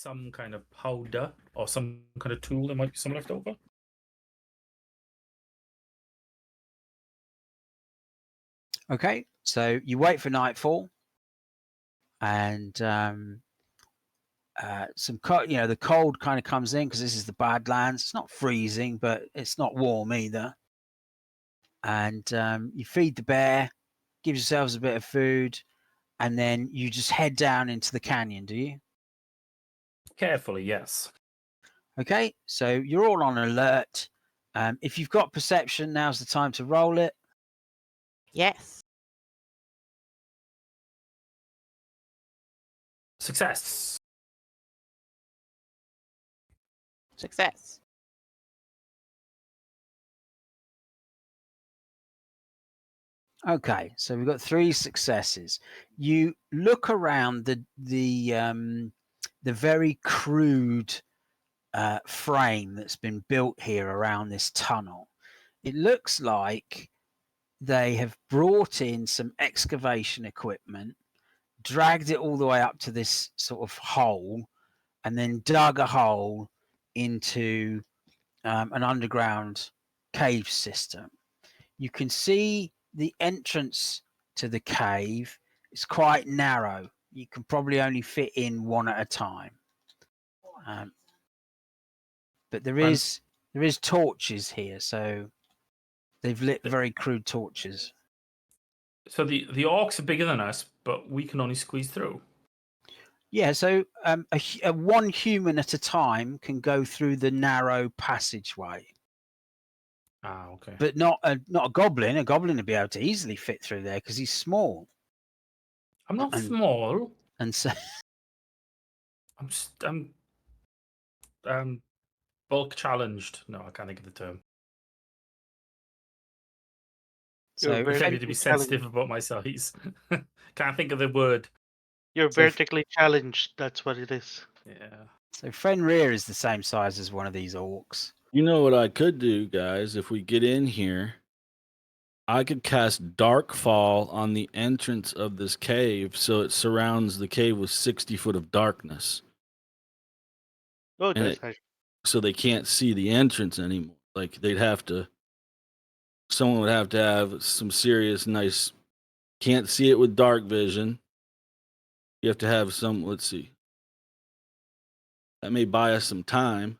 some kind of powder or some kind of tool. There might be some left over. Okay, so you wait for nightfall, and the cold kind of comes in because this is the Badlands. It's not freezing, but it's not warm either. And you feed the bear, give yourselves a bit of food, and then you just head down into the canyon, do you? Carefully, yes. Okay, so you're all on alert. If you've got perception, now's the time to roll it. Yes. Success. Success. Okay, so we've got 3 successes. You look around the very crude frame that's been built here around this tunnel. It looks like they have brought in some excavation equipment, dragged it all the way up to this sort of hole, and then dug a hole into an underground cave system. You can see the entrance to the cave is quite narrow. You can probably only fit in one at a time. But there is torches here, so they've lit very crude torches. So the orcs are bigger than us, but we can only squeeze through. Yeah, so a one human at a time can go through the narrow passageway. Ah, okay. But not a goblin. A goblin would be able to easily fit through there because he's small. I'm not small. And so I'm bulk challenged. No, I can't think of the term. So pretending to be sensitive about my size. Can't think of the word. You're vertically challenged. That's what it is. Yeah. So Fenrir is the same size as one of these orcs. You know what I could do, guys? If we get in here, I could cast Darkfall on the entrance of this cave so it surrounds the cave with 60 foot of darkness. Oh, that's nice. So they can't see the entrance anymore. Like someone would have to have some serious, nice, can't see it with dark vision. You have to have some, let's see. That may buy us some time.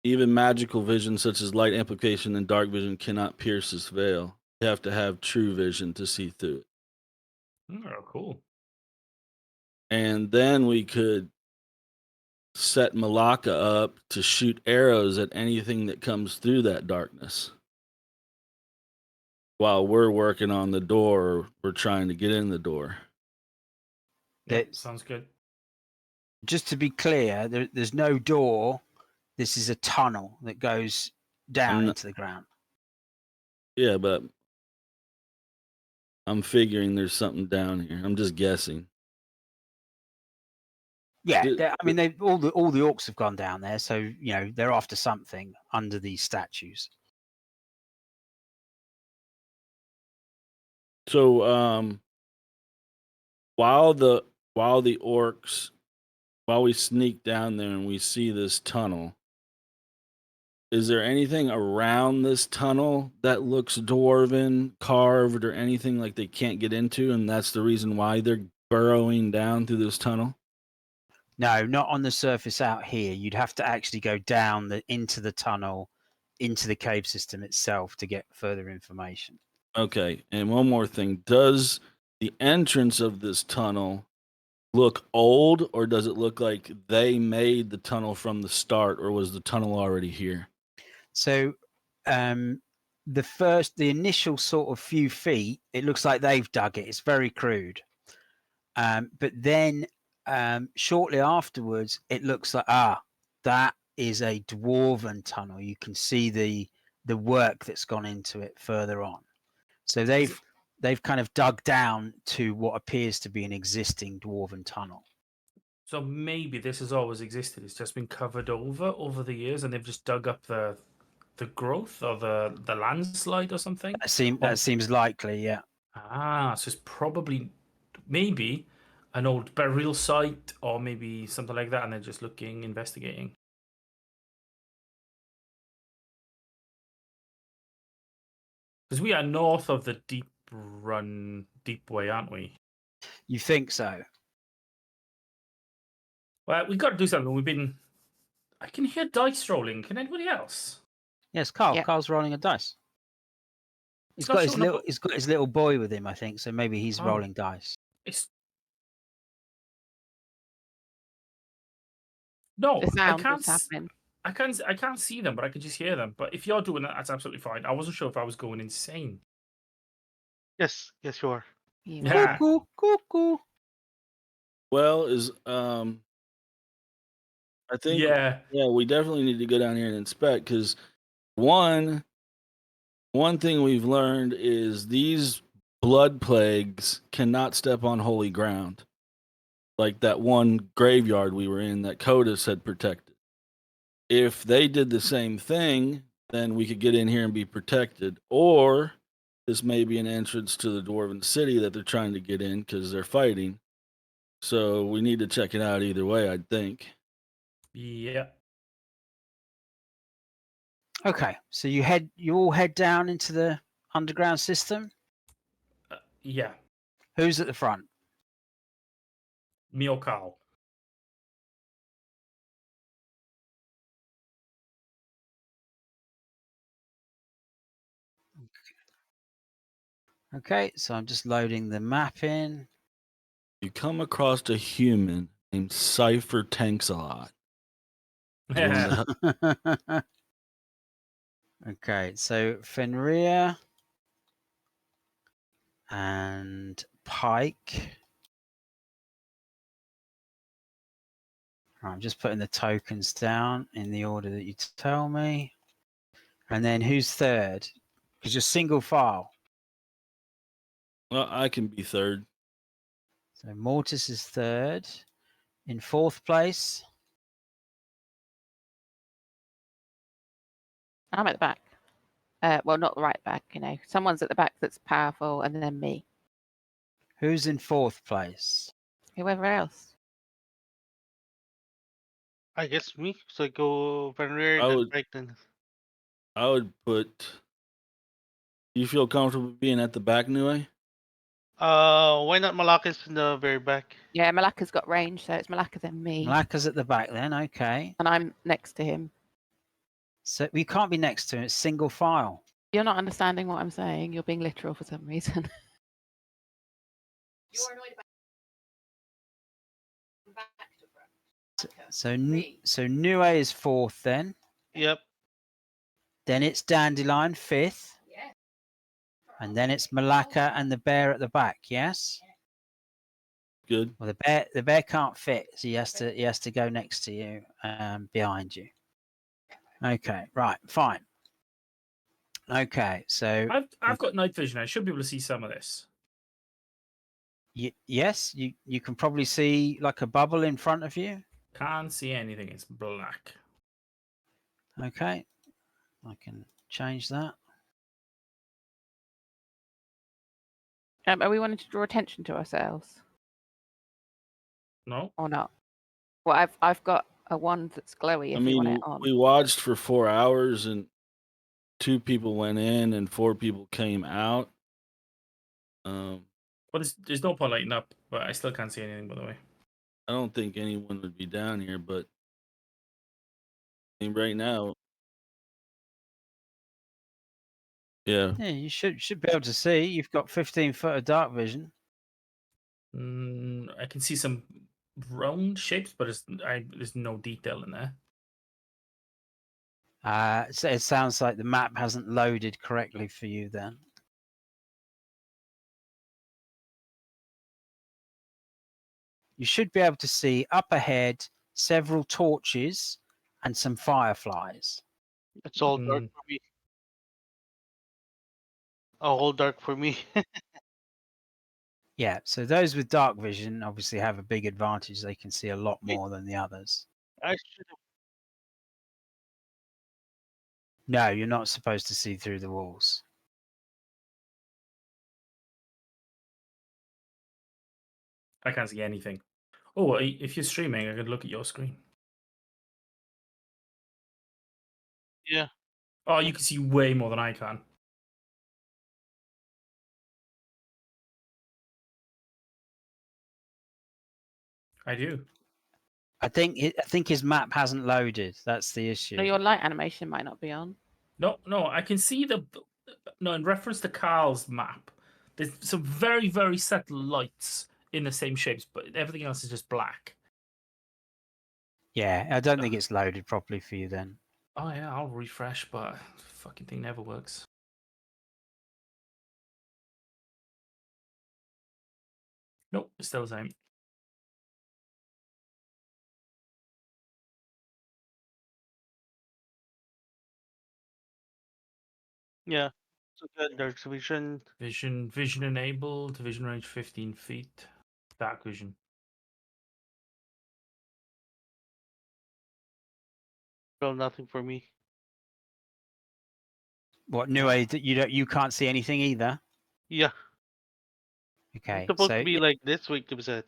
Even magical vision such as light amplification and dark vision cannot pierce this veil. You have to have true vision to see through it. Oh, cool. And then we could set Malaka up to shoot arrows at anything that comes through that darkness. While we're working on the door, we're trying to get in the door. That sounds good. Just to be clear, there's no door. This is a tunnel that goes down into the ground. Yeah, but I'm figuring there's something down here. I'm just guessing. Yeah, I mean, all the orcs have gone down there, so they're after something under these statues. So, while we sneak down there and we see this tunnel, is there anything around this tunnel that looks dwarven, carved, or anything like they can't get into, and that's the reason why they're burrowing down through this tunnel? No, not on the surface out here. You'd have to actually go down into the tunnel, into the cave system itself to get further information. Okay, and one more thing. Does the entrance of this tunnel look old, or does it look like they made the tunnel from the start, or was the tunnel already here? So the initial sort of few feet, it looks like they've dug it. It's very crude. But then shortly afterwards, it looks like, that is a dwarven tunnel. You can see the work that's gone into it further on. So they've kind of dug down to what appears to be an existing dwarven tunnel. So maybe this has always existed. It's just been covered over the years, and they've just dug up the growth or the landslide or something. That seems likely, yeah. So it's probably maybe an old burial site or maybe something like that, and they're just looking, investigating. Because we are north of the deep way, aren't we? You think so? Well, we got to do something. We've been. I can hear dice rolling. Can anybody else? Yes, Carl. Yeah. Carl's rolling a dice. He's It's not got his showing up. little. He's got his little boy with him, I think. So maybe he's Oh. rolling dice. It's no. The I sound can't. was happening. I can't see them, but I can just hear them. But if you're doing that, that's absolutely fine. I wasn't sure if I was going insane. Yes, you are. Yeah. Cuckoo, cuckoo. Well, I think Yeah. we definitely need to go down here and inspect because one thing we've learned is these blood plagues cannot step on holy ground, like that one graveyard we were in that Codus had protected. If they did the same thing, then we could get in here and be protected. Or this may be an entrance to the Dwarven city that they're trying to get in because they're fighting. So we need to check it out either way, I'd think. Yeah. Okay, so you all head down into the underground system. Yeah. Who's at the front? Me or Carl. Okay, so I'm just loading the map in. You come across a human named Cypher Tanks a lot. Okay, so Fenrir and Pike. Right, I'm just putting the tokens down in the order that you tell me. And then who's third? Because you're single file. Well, I can be third. So Mortis is third. In fourth place, I'm at the back. Well, not the right back, Someone's at the back that's powerful, and then me. who's in fourth place? Whoever else. I guess me. So I go Fenrir, I then would- Pike, then. I would put. You feel comfortable being at the back, Nue? Why not Malakis in the very back? Yeah, Malaka's got range, so it's Malaka then me. Malaka's at the back then, okay. And I'm next to him. So we can't be next to him, it's single file. You're not understanding what I'm saying. You're being literal for some reason. So Nue is fourth then. Yep. Then it's Dandelion fifth. And then it's Malaka and the bear at the back, yes? Good. Well, the bear can't fit, so he has to go next to you, behind you. Okay, right, fine. Okay, so I've got night vision. I should be able to see some of this. yes, you can probably see like a bubble in front of you. Can't see anything. It's black. Okay, I can change that. Are we wanting to draw attention to ourselves No. or not? Well, I've got a wand that's glowy. If I you want mean, it on. we watched for 4 hours and 2 people went in and 4 people came out. But there's no point lighting up, but I still can't see anything, by the way. I don't think anyone would be down here, but I mean, right now, yeah. Yeah, you should be able to see. You've got 15 foot of dark vision. I can see some round shapes, but there's no detail in there. So it sounds like the map hasn't loaded correctly for you then. You should be able to see up ahead several torches and some fireflies. It's all dark Mm. for me. All dark for me. Yeah, so those with dark vision obviously have a big advantage. They can see a lot more than the others. I should have. No, you're not supposed to see through the walls. I can't see anything. Oh, if you're streaming, I could look at your screen. Yeah. Oh, you can see way more than I can. I do. I think his map hasn't loaded. That's the issue. No, your light animation might not be on. No, I can see the. No, in reference to Carl's map, there's some very, very subtle lights in the same shapes, but everything else is just black. Yeah, I don't think it's loaded properly for you then. Oh yeah, I'll refresh, but fucking thing never works. Nope, it's still the same. Yeah. So good. Dark vision. Vision enabled. Vision range 15 feet. Dark vision. Well, nothing for me. What new aid that you can't see anything either? Yeah. Okay, It's supposed so to be like this week, you said.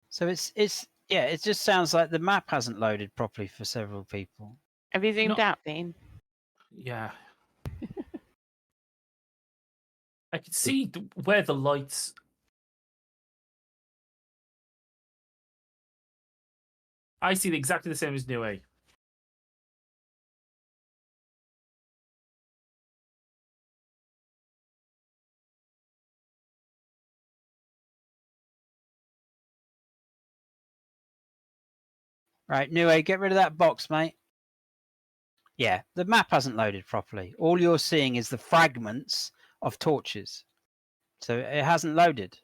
so it's yeah, it just sounds like the map hasn't loaded properly for several people. Have you zoomed No. out, Dean? Yeah. I can see where the lights. I see exactly the same as New A. Right, new aid, get rid of that box, mate. Yeah, the map hasn't loaded properly. All you're seeing is the fragments of torches. So it hasn't loaded.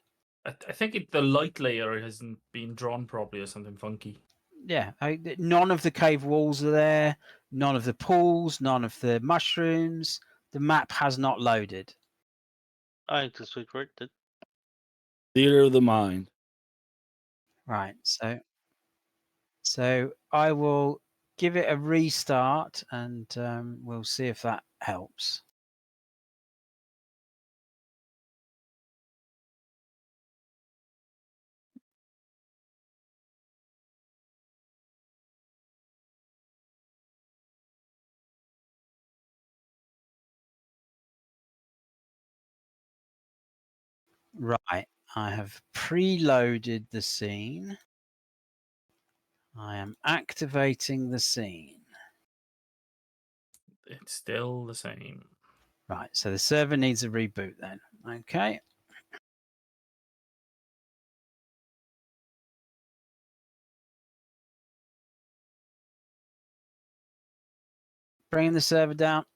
I think the light layer hasn't been drawn properly or something funky. Yeah, none of the cave walls are there, none of the pools, none of the mushrooms. The map has not loaded. I just wait for it. Then. Theater of the mind. Right, so I will give it a restart and we'll see if that helps. Right, I have preloaded the scene. I am activating the scene. It's still the same. Right, so the server needs a reboot then. Okay. Bringing the server down.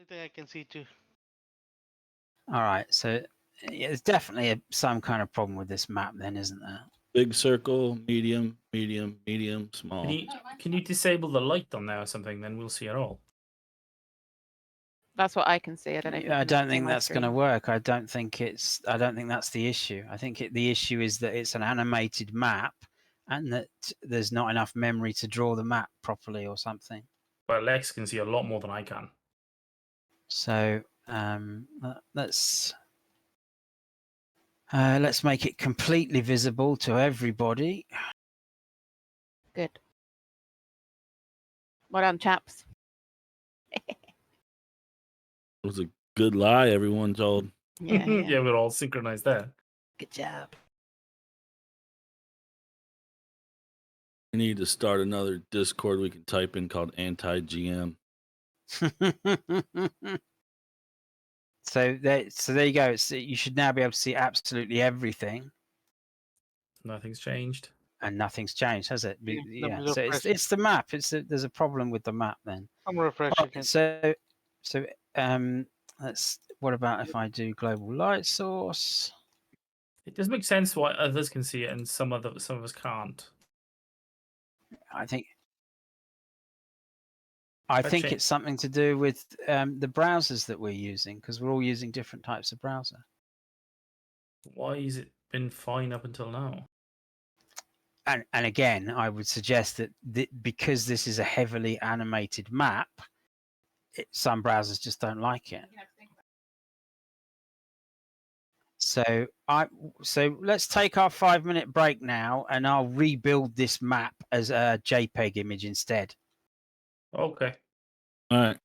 I think I can see too. All right, so yeah, there's definitely some kind of problem with this map, then, isn't there? Big circle, medium, medium, medium, small. Can you disable the light on there or something? Then we'll see it all. That's what I can see. I don't know. If you I can don't see think my that's going to screen. work. I don't think that's the issue. I think the issue is that it's an animated map, and that there's not enough memory to draw the map properly or something. But Lex can see a lot more than I can. So let's make it completely visible to everybody. Good. Well done, chaps. It was a good lie, everyone told. Yeah, yeah. Yeah, we're all synchronized there. Good job. We need to start another Discord we can type in called anti-GM. So there you go. You should now be able to see absolutely everything, Nothing's changed. and nothing's changed, has it? Yeah, Yeah. let me So refresh. it's the map. There's a problem with the map then. I'm refreshing Right, it. so let's. What about if I do global light source? It does make sense why others can see it and some of us can't. I think Actually- it's something to do with the browsers that we're using, because we're all using different types of browser. Why has it been fine up until now? And again, I would suggest that because this is a heavily animated map, some browsers just don't like it. So let's take our 5-minute break now, and I'll rebuild this map as a JPEG image instead. Okay. All right.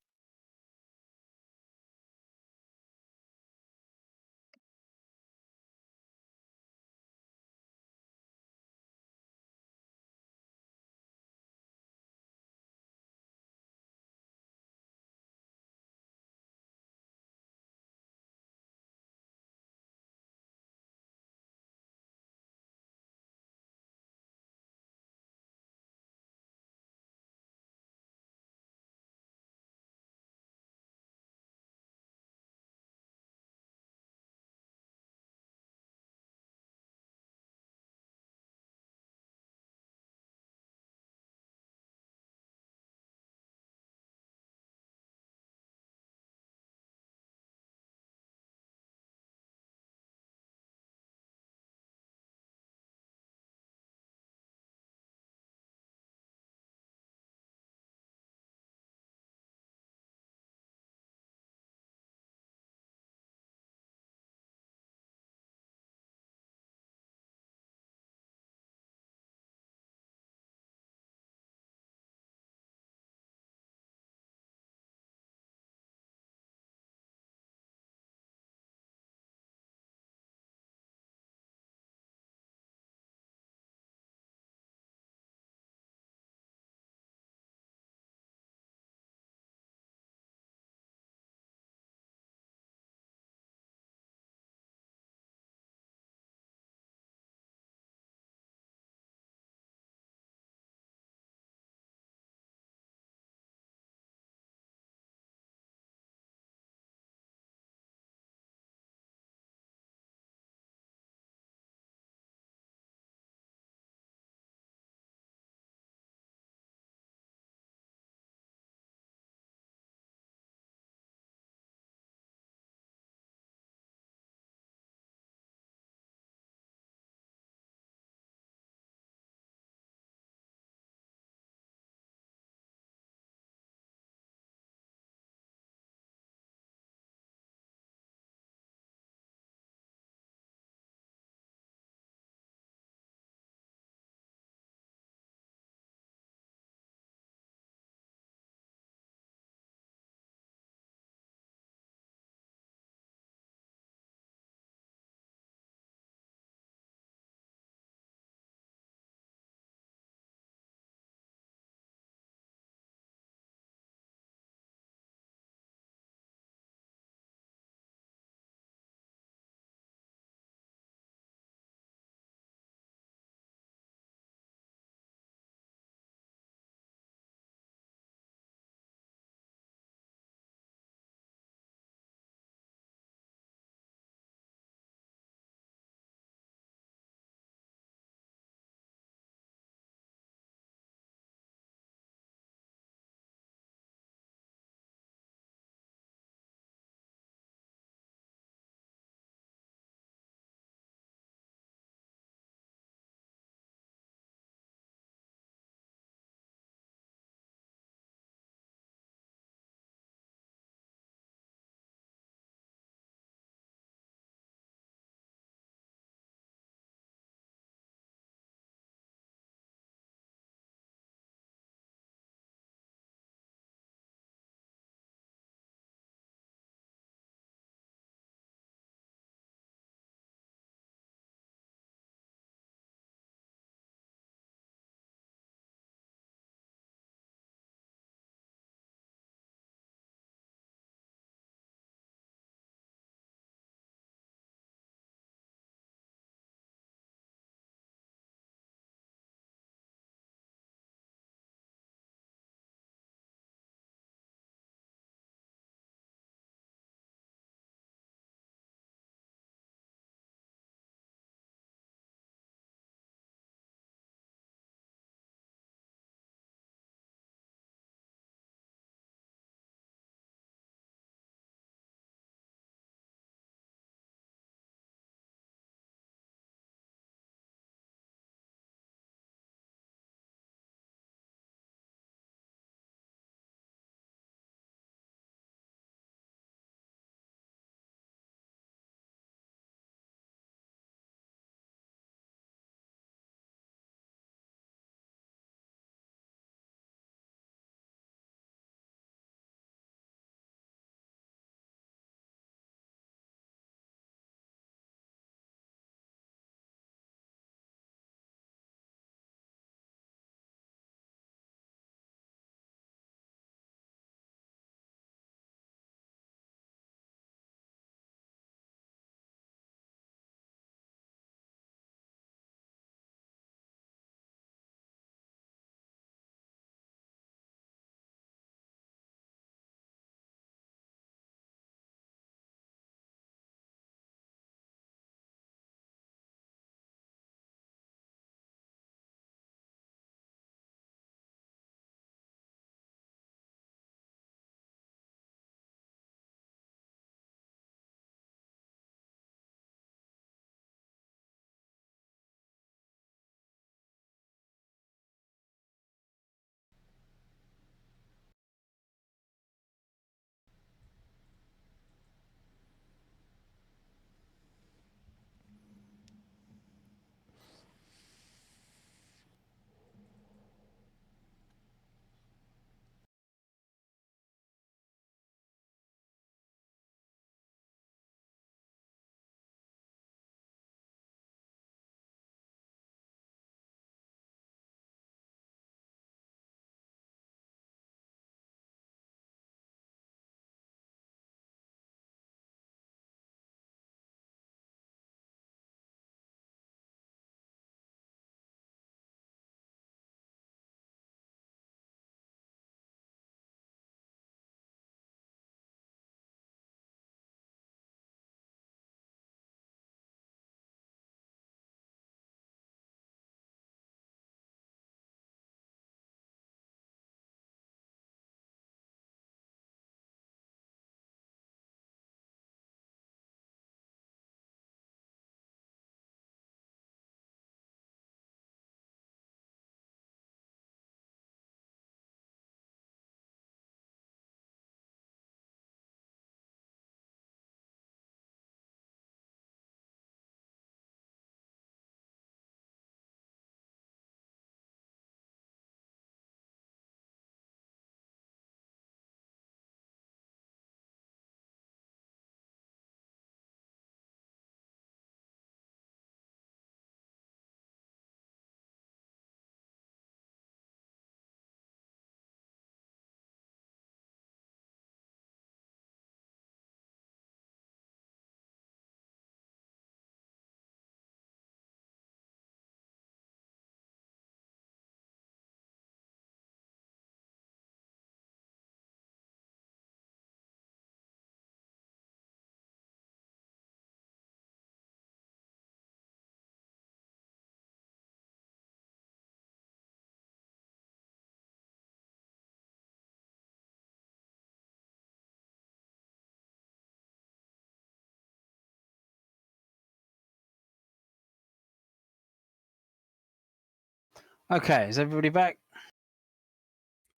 Okay, is everybody back?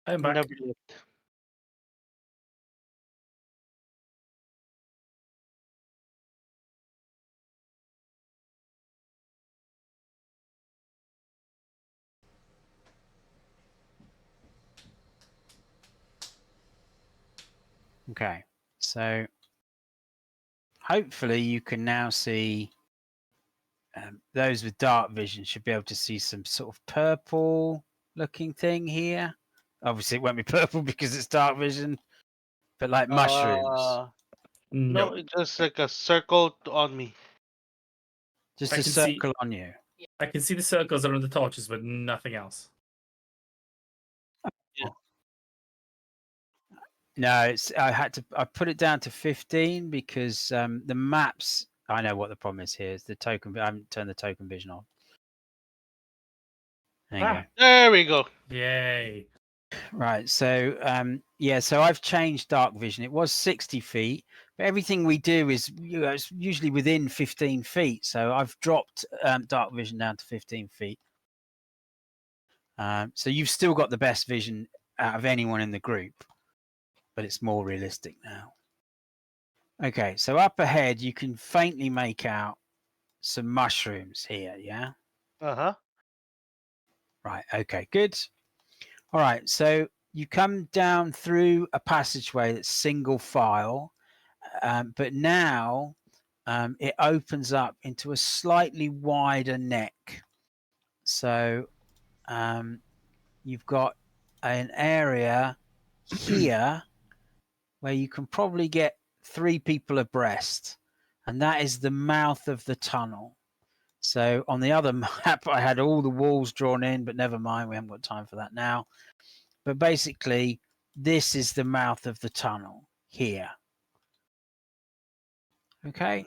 I'm back. Nobody left. Okay, so hopefully you can now see. Those with dark vision should be able to see some sort of purple looking thing here. Obviously, it won't be purple because it's dark vision, but like mushrooms. No, No, it's just like a circle on me. Just I a can see- circle on you. I can see the circles around the torches, but nothing else. No, it's I put it down to 15 because the maps. I know what the problem is here. Is the token? I haven't turned the token vision on. There you Ah. There we go. Yay! go. Right. So yeah. So I've changed dark vision. It was 60 feet, but everything we do is it's usually within 15 feet. So I've dropped dark vision down to 15 feet. So you've still got the best vision out of anyone in the group, but it's more realistic now. Okay, so up ahead, you can faintly make out some mushrooms here, yeah? Uh-huh. Right, okay, good. All right, so you come down through a passageway that's single file, but now it opens up into a slightly wider neck. So you've got an area here where you can probably get 3 people abreast, and that is the mouth of the tunnel. So on the other map, I had all the walls drawn in, but never mind, we haven't got time for that now. But basically, this is the mouth of the tunnel here. Okay,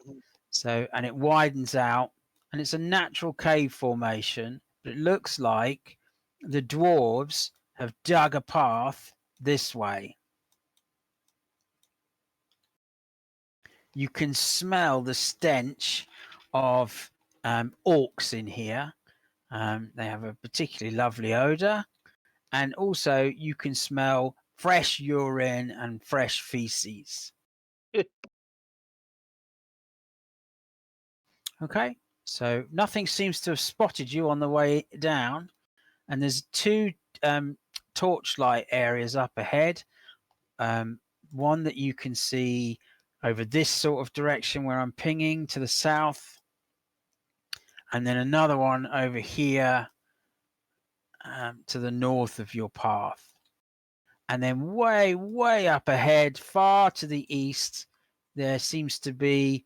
so and it widens out, and it's a natural cave formation, but it looks like the dwarves have dug a path this way. You can smell the stench of orcs in here. They have a particularly lovely odor. And also, you can smell fresh urine and fresh feces. Okay, so nothing seems to have spotted you on the way down. And there's 2 torchlight areas up ahead. One that you can see over this sort of direction where I'm pinging to the south. And then another one over here to the north of your path. And then way, way up ahead, far to the east, there seems to be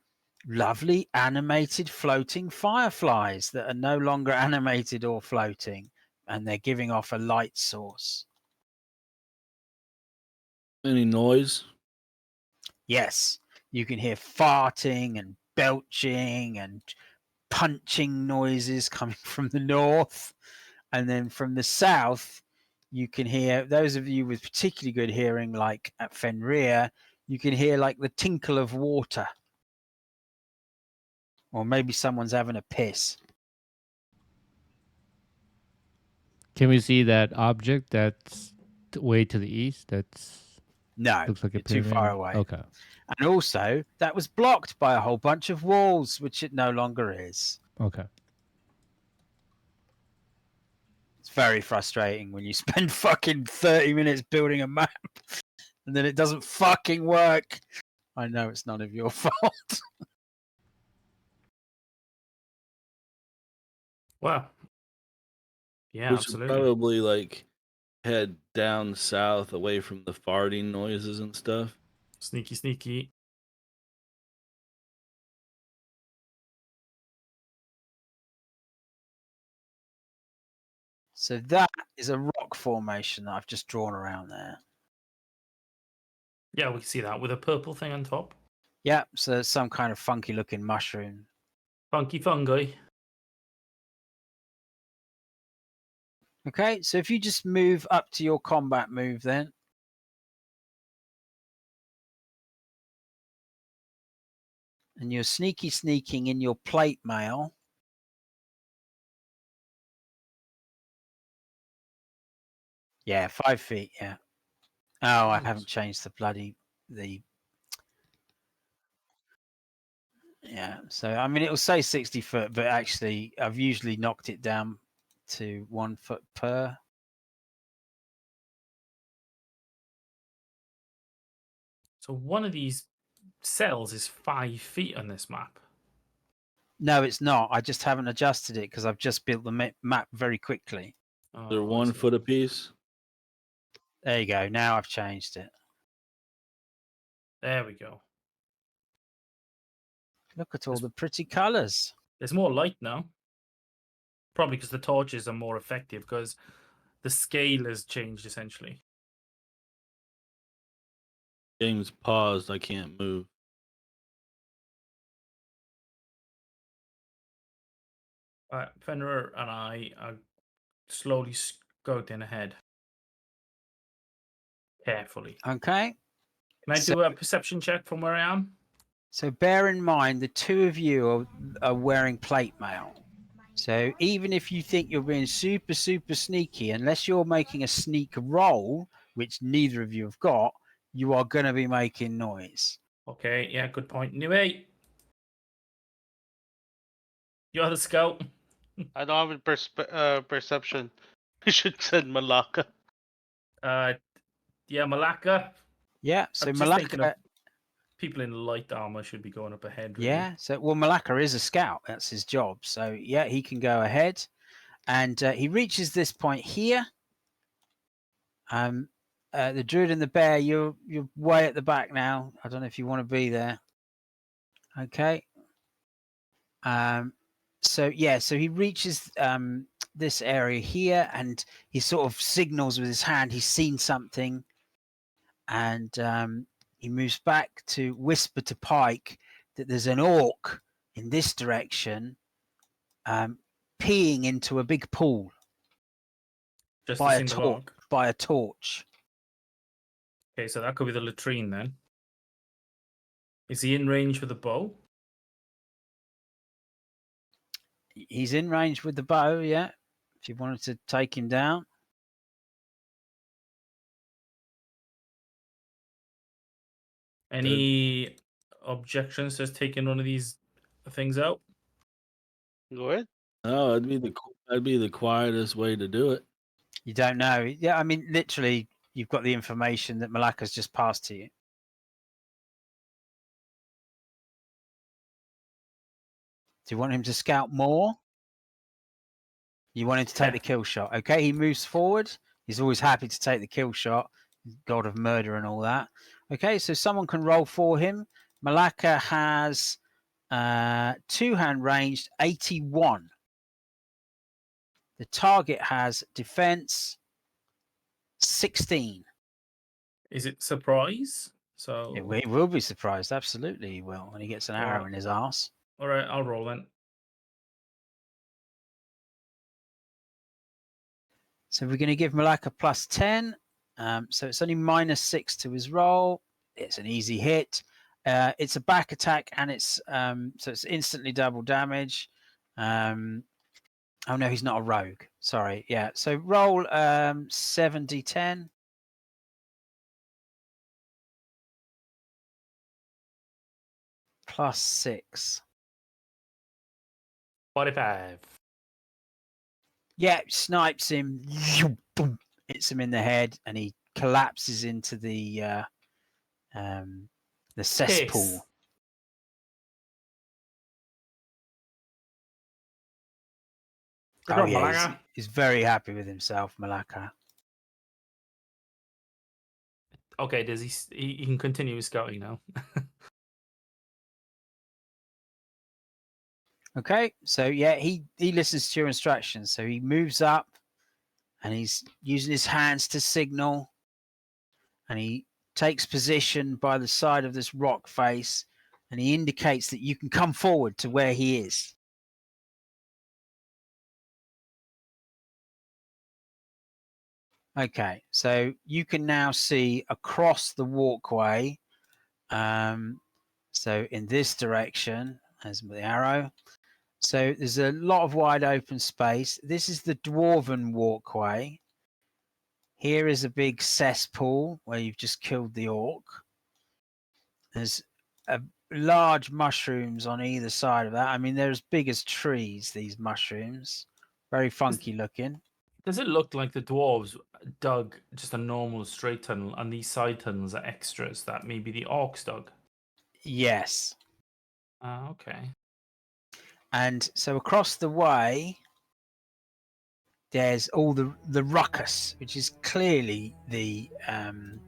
lovely animated floating fireflies that are no longer animated or floating, and they're giving off a light source. Any noise? Yes, you can hear farting and belching and punching noises coming from the north. And then from the south, you can hear, those of you with particularly good hearing, like at Fenrir, you can hear like the tinkle of water. Or maybe someone's having a piss. Can we see that object that's way to the east? That's No, looks like a you're too far pyramid. away. Okay. And also, that was blocked by a whole bunch of walls, which it no longer is. Okay. It's very frustrating when you spend fucking 30 minutes building a map and then it doesn't fucking work. I know it's none of your fault. Wow. Yeah, We should absolutely. probably like head down south away from the farting noises and stuff. Sneaky, sneaky. So that is a rock formation that I've just drawn around there. Yeah, we can see that with a purple thing on top. Yeah, so it's some kind of funky looking mushroom. Funky fungi. Okay, so if you just move up to your combat move then. And you're sneaking in your plate mail. Yeah, 5 feet. Yeah. Oh, I Right. haven't changed the. Yeah. So I mean, it'll say 60 foot, but actually, I've usually knocked it down to 1 foot per. So one of these cells is 5 feet on this map. No, it's not. I just haven't adjusted it because I've just built the map very quickly. They're Oh, I 1 see. foot apiece. There you go. Now I've changed it. There we go. Look at all the pretty colours. There's more light now. Probably because the torches are more effective because the scale has changed essentially. Game's paused. I can't move. Fenrir and I are slowly scouting ahead. Carefully. Okay. Can I So- do a perception check from where I am? So bear in mind, the two of you are wearing plate mail. So even if you think you're being super, super sneaky, unless you're making a sneak roll, which neither of you have got, you are going to be making noise. Okay, yeah, good point. Anyway, you're the scout. I don't have a perception. You should send Malaka. Yeah, Malaka. Yeah. So I'm just thinking of Malaka. people in light armor should be going up ahead. Really. Yeah. So well, Malaka is a scout. That's his job. So yeah, he can go ahead, and he reaches this point here. The druid and the bear, you're way at the back now. I don't know if you want to be there. Okay. So yeah, so he reaches this area here, and he sort of signals with his hand he's seen something, and he moves back to whisper to Pike that there's an orc in this direction, peeing into a big pool Just by a a single torch. orc. By a torch. Okay, so that could be the latrine then. Is he in range with the bow? He's in range with the bow. Yeah, if you wanted to take him down. Any objections to taking one of these things out? Go ahead. No, that'd be the quietest way to do it. You don't know. Yeah, I mean, literally, you've got the information that Malaka's just passed to you. Do you want him to scout more? You want him to take the kill shot. Okay, he moves forward. He's always happy to take the kill shot. God of murder and all that. Okay, so someone can roll for him. Malaka has two-hand ranged 81. The target has defense 16. Is it surprise? So He will be surprised. Absolutely, he will when he gets an arrow in his arse. all right, I'll roll then. So we're going to give Malaka plus 10. So it's only -6 to his roll. It's an easy hit. It's a back attack, and it's so it's instantly double damage. Oh no, he's not a rogue. Sorry. Yeah. So roll 7d10. Plus 6. 45. Yeah, snipes him. Hits him in the head, and he collapses into the cesspool. Piss. Good job, Malaka. He's very happy with himself, Malaka. Okay, does he can continue his scouting now? Okay, so yeah, he listens to your instructions. So he moves up, and he's using his hands to signal, and he takes position by the side of this rock face, and he indicates that you can come forward to where he is. Okay, so you can now see across the walkway. So in this direction, as the arrow. So there's a lot of wide open space. This is the dwarven walkway. Here is a big cesspool where you've just killed the orc. There's large mushrooms on either side of that. I mean, they're as big as trees, these mushrooms. Very funky looking. Does it look like the dwarves dug just a normal straight tunnel, and these side tunnels are extras that maybe the orcs dug? Yes. Okay. And so across the way, there's all the ruckus, which is clearly the orcs.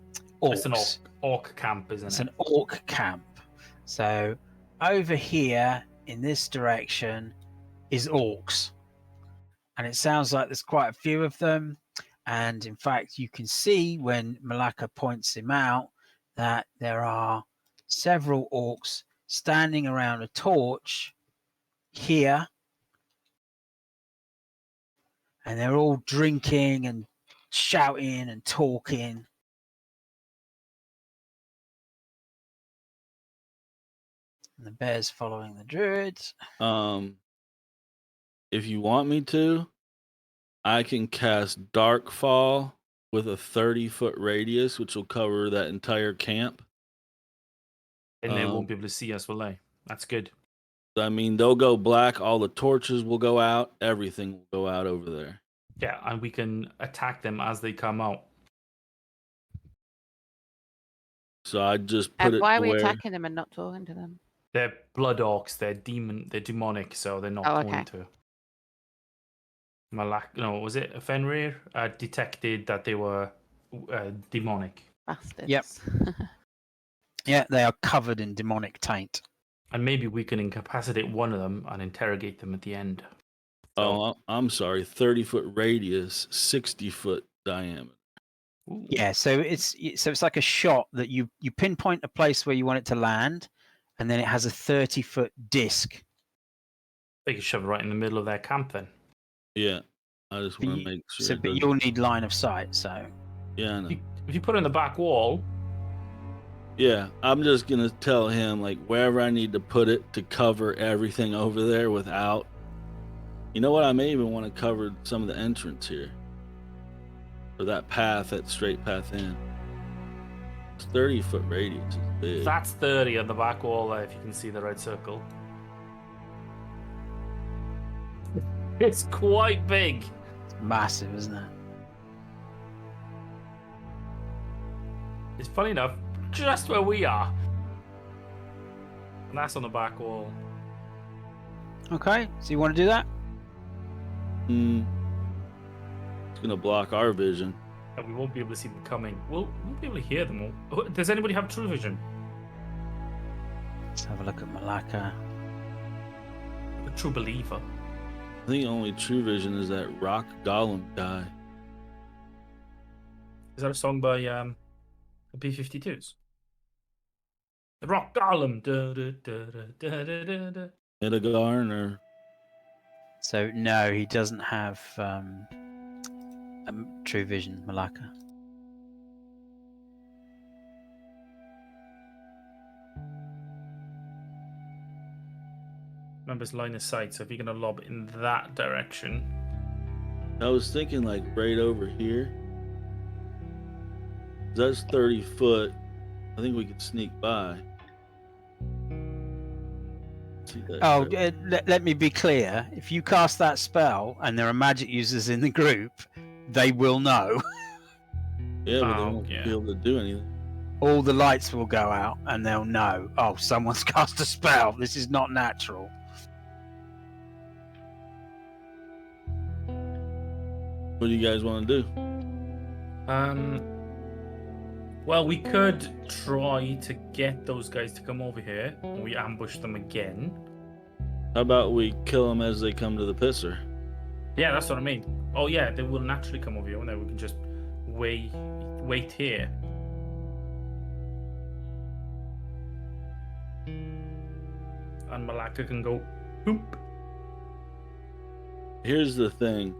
It's an orc camp, isn't It's it? an orc camp. So over here in this direction is orcs. And it sounds like there's quite a few of them. And in fact, you can see when Malaka points him out that there are several orcs standing around a torch here. And they're all drinking and shouting and talking. And the bear's following the druids. If you want me to, I can cast Darkfall with a 30-foot radius, which will cover that entire camp. And they won't be able to see us, will they? That's good. I mean, they'll go black. All the torches will go out. Everything will go out over there. Yeah, and we can attack them as they come out. So I just put it Why to are we where attacking them and not talking to them? They're blood orcs. They're demonic, so they're not Oh, going okay. to. Was it Fenrir? Detected that they were demonic. Bastards. Yep. Yeah, they are covered in demonic taint. And maybe we can incapacitate one of them and interrogate them at the end. So, Oh, I'm sorry. 30-foot radius, 60-foot diameter. ooh, Yeah, so it's like a shot that you pinpoint a place where you want it to land, and then it has a 30-foot disc. they could shove it right in the middle of their camp then. Yeah, I just But want you- to make sure. So, it but doesn't- you'll need line of sight. So Yeah, I know. If you put it on the back wall, Yeah, I'm just gonna tell him like wherever I need to put it to cover everything over there without. You know what? I may even want to cover some of the entrance here, or that path, that straight path in. It's 30-foot radius. Is big. that's 30 on the back wall there, if you can see the red circle. It's quite big. it's massive, isn't it? It's funny enough, just where we are. And that's on the back wall. Okay, so you want to do that? It's gonna block our vision. And we won't be able to see them coming. We'll be able to hear them. Does anybody have true vision? Let's have a look at Malaka. A true believer. I think only true vision is that rock golem guy. Is that a song by the B-52s? The Rock Golem. Da, da, da, da, da, da, da. Midagarn or So no, he doesn't have true vision, Malaka. Remember, it's line of sight, so if you're going to lob in that direction. I was thinking like right over here. That's 30 foot. I think we could sneak by. See that Oh, shit? let me be clear. If you cast that spell and there are magic users in the group, they will know. Yeah, but they Oh, won't yeah. be able to do anything. All the lights will go out and they'll know, oh, someone's cast a spell. This is not natural. What do you guys want to do? Well, we could try to get those guys to come over here, and we ambush them again. How about we kill them as they come to the pisser? Yeah, that's what I mean. Oh yeah, they will naturally come over here, and then we can just wait here. And Malaka can go, boop. Here's the thing.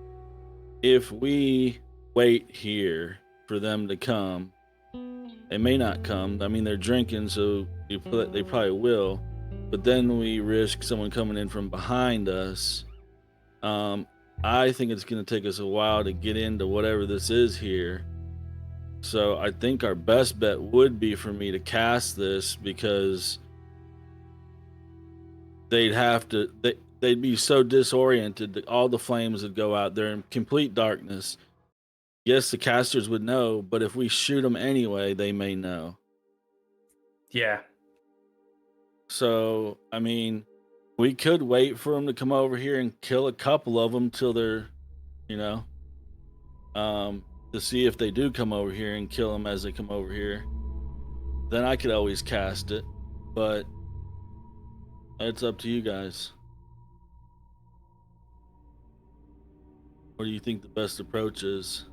If we wait here for them to come, they may not come. I mean, they're drinking, so they probably will. But then we risk someone coming in from behind us. I think it's going to take us a while to get into whatever this is here. So I think our best bet would be for me to cast this, because they'd be so disoriented that all the flames would go out. They're in complete darkness. Yes, the casters would know, but if we shoot them anyway, they may know. Yeah. So, I mean, we could wait for them to come over here and kill a couple of them till they're, you know, to see if they do come over here and kill them as they come over here. Then I could always cast it, but it's up to you guys. What do you think the best approach is?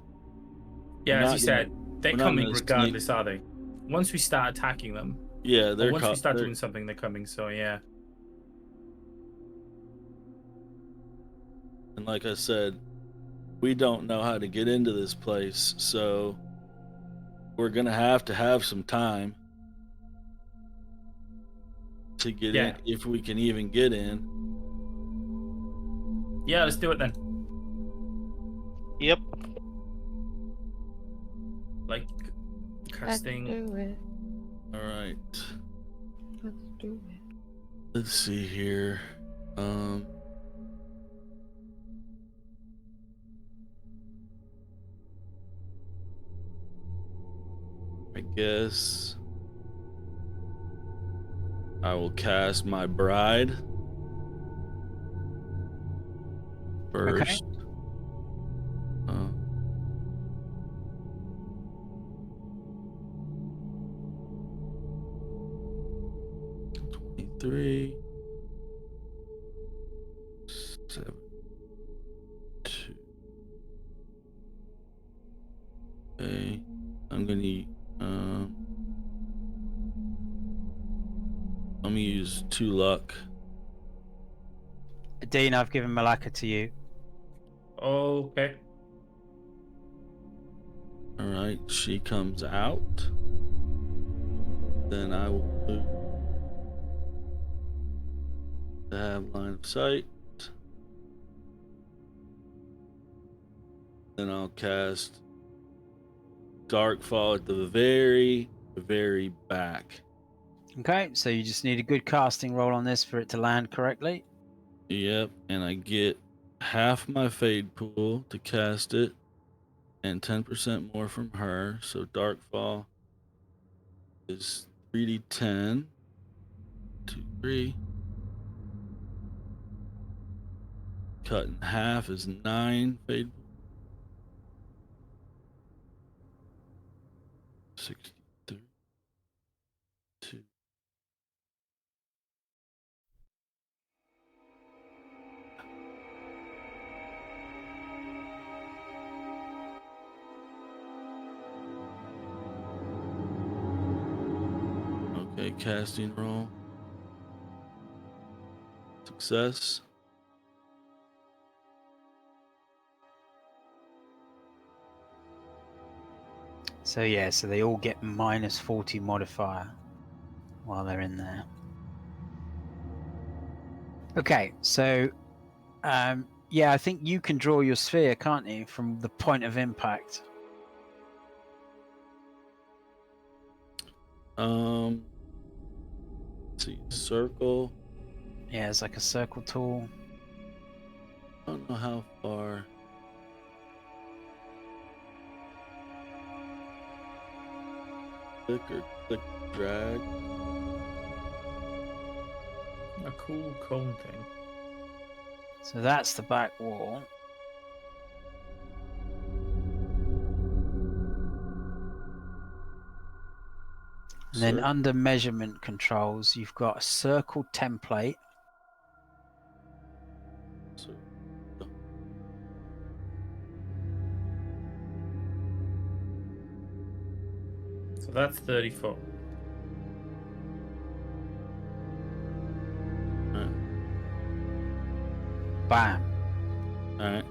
Yeah, We're as not you said, they're we're not coming gonna regardless, are they? Once we start attacking them, Yeah, or they're once we start they're- doing something, they're coming. So yeah. And like I said, we don't know how to get into this place, so we're gonna have some time to get Yeah. in, if we can even get in. Yeah, let's do it then. Yep. Like Let's casting. do it. All right. Let's do it. Let's see here. I guess I will cast my bride first. Uh, Three, 7, 2. Okay, I'm gonna I'm gonna use 2 luck. Dean, I've given Malaka to you. Okay. All right, she comes out. Then I will move to have line of sight. Then I'll cast Darkfall at the very back. Okay, so you just need a good casting roll on this for it to land correctly. Yep, and I get half my fade pool to cast it, and 10% more from her. So Darkfall is 3d10. 2, 3. Cut in half is 9 fade pool. 63. 2. Okay, casting roll. Success. So yeah, so they all get minus 40 modifier while they're in there. Okay, so yeah, I think you can draw your sphere, can't you, from the point of impact? Let's see, circle. Yeah, it's like a circle tool. I don't know how far. Click, drag. A cool cone thing. So that's the back wall. And then Circle. under measurement controls, you've got a circle template. Circle. So that's 30 foot. Bam. All right.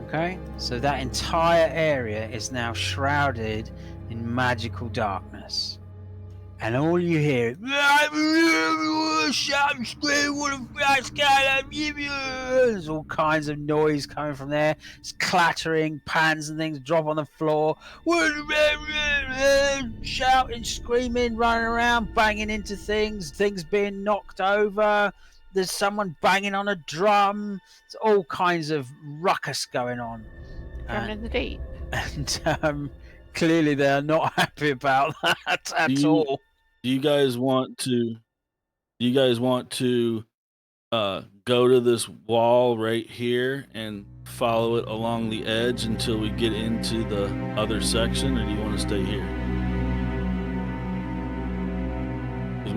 Okay, so that entire area is now shrouded in magical darkness. and all you hear is shout and scream, what the fuck's going on? There's all kinds of noise coming from there. It's clattering, pans and things drop on the floor. Shouting, screaming, running around, banging into things being knocked over. There's someone banging on a drum. There's all kinds of ruckus going on. Drumming in the deep. And clearly they're not happy about that at you- all. Do you guys want to? Do you guys want to go to this wall right here and follow it along the edge until we get into the other section, or do you want to stay here? 'Cause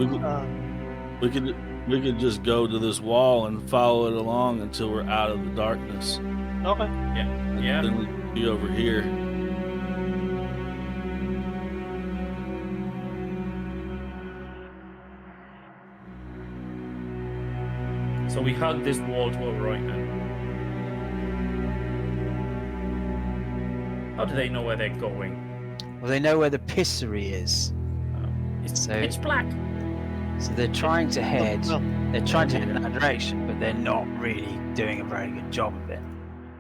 we could just go to this wall and follow it along until we're out of the darkness. Okay. And Yeah. then we can be over here. So we hug this wall to our right now. How do they know where they're going? Well, they know where the pissery is, It's So- pitch black. so they're trying to head. No. They're trying to head in that direction, but they're not really doing a very good job of it.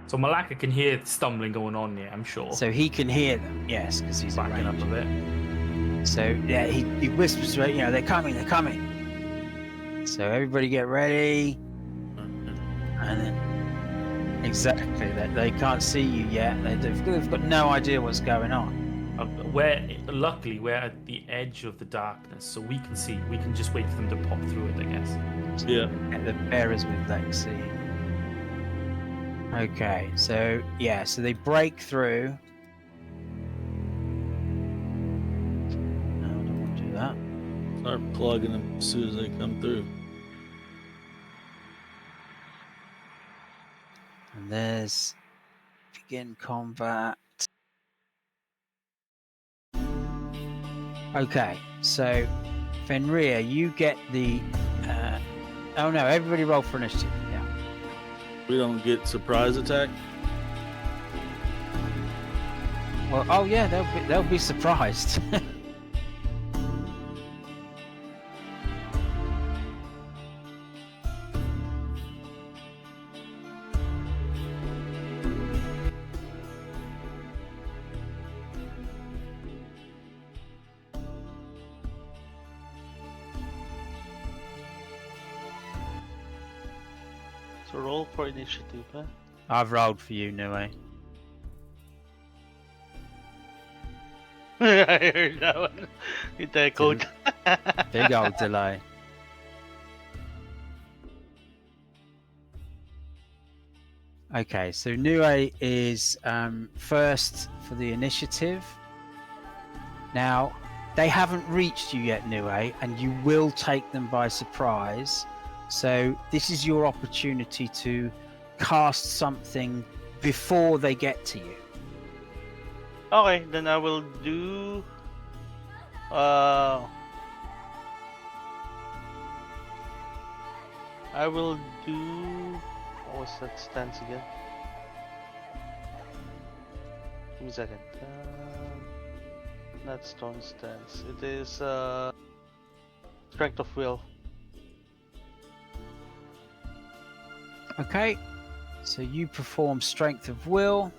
So Malaka can hear the stumbling going on here, I'm sure. So he can hear them, yes, because he's backing up a arranged. bit. So yeah, he whispers to it, they're coming, they're coming. So everybody get ready, and then exactly that they can't see you yet. They've got no idea what's going on. Luckily, we're at the edge of the darkness, so we can see. We can just wait for them to pop through it, I guess. Yeah. And the bearers with Lexi. Okay, so yeah, so they break through. No, I don't want to do that. Start plugging them as soon as they come through. And there's begin combat. Okay, so Fenrir, you get the. Oh no! Everybody roll for initiative. Yeah. We don't get surprise attack. Well, oh yeah, they'll be surprised. So roll for initiative, huh? I've rolled for you, Nue. I heard that one. It echoed. Big old delay. Okay, so Nue is first for the initiative. Now, they haven't reached you yet, Nue, and you will take them by surprise. So this is your opportunity to cast something before they get to you. Okay, then I will do. I will do. What was that stance again? Give me a second. Not stone stance. It is strength of will. Okay, so you perform strength of will,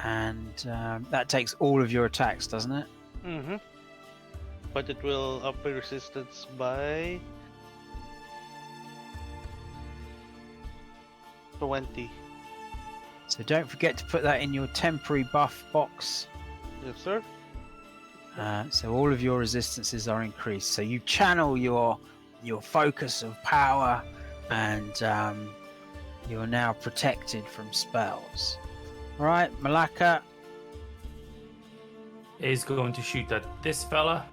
and that takes all of your attacks, doesn't it? Mm-hmm. But it will up the resistance by 20. So don't forget to put that in your temporary buff box. Yes, sir. So all of your resistances are increased. So you channel your focus of power, and you are now protected from spells. All right, Malaka. Is going to shoot at this fella.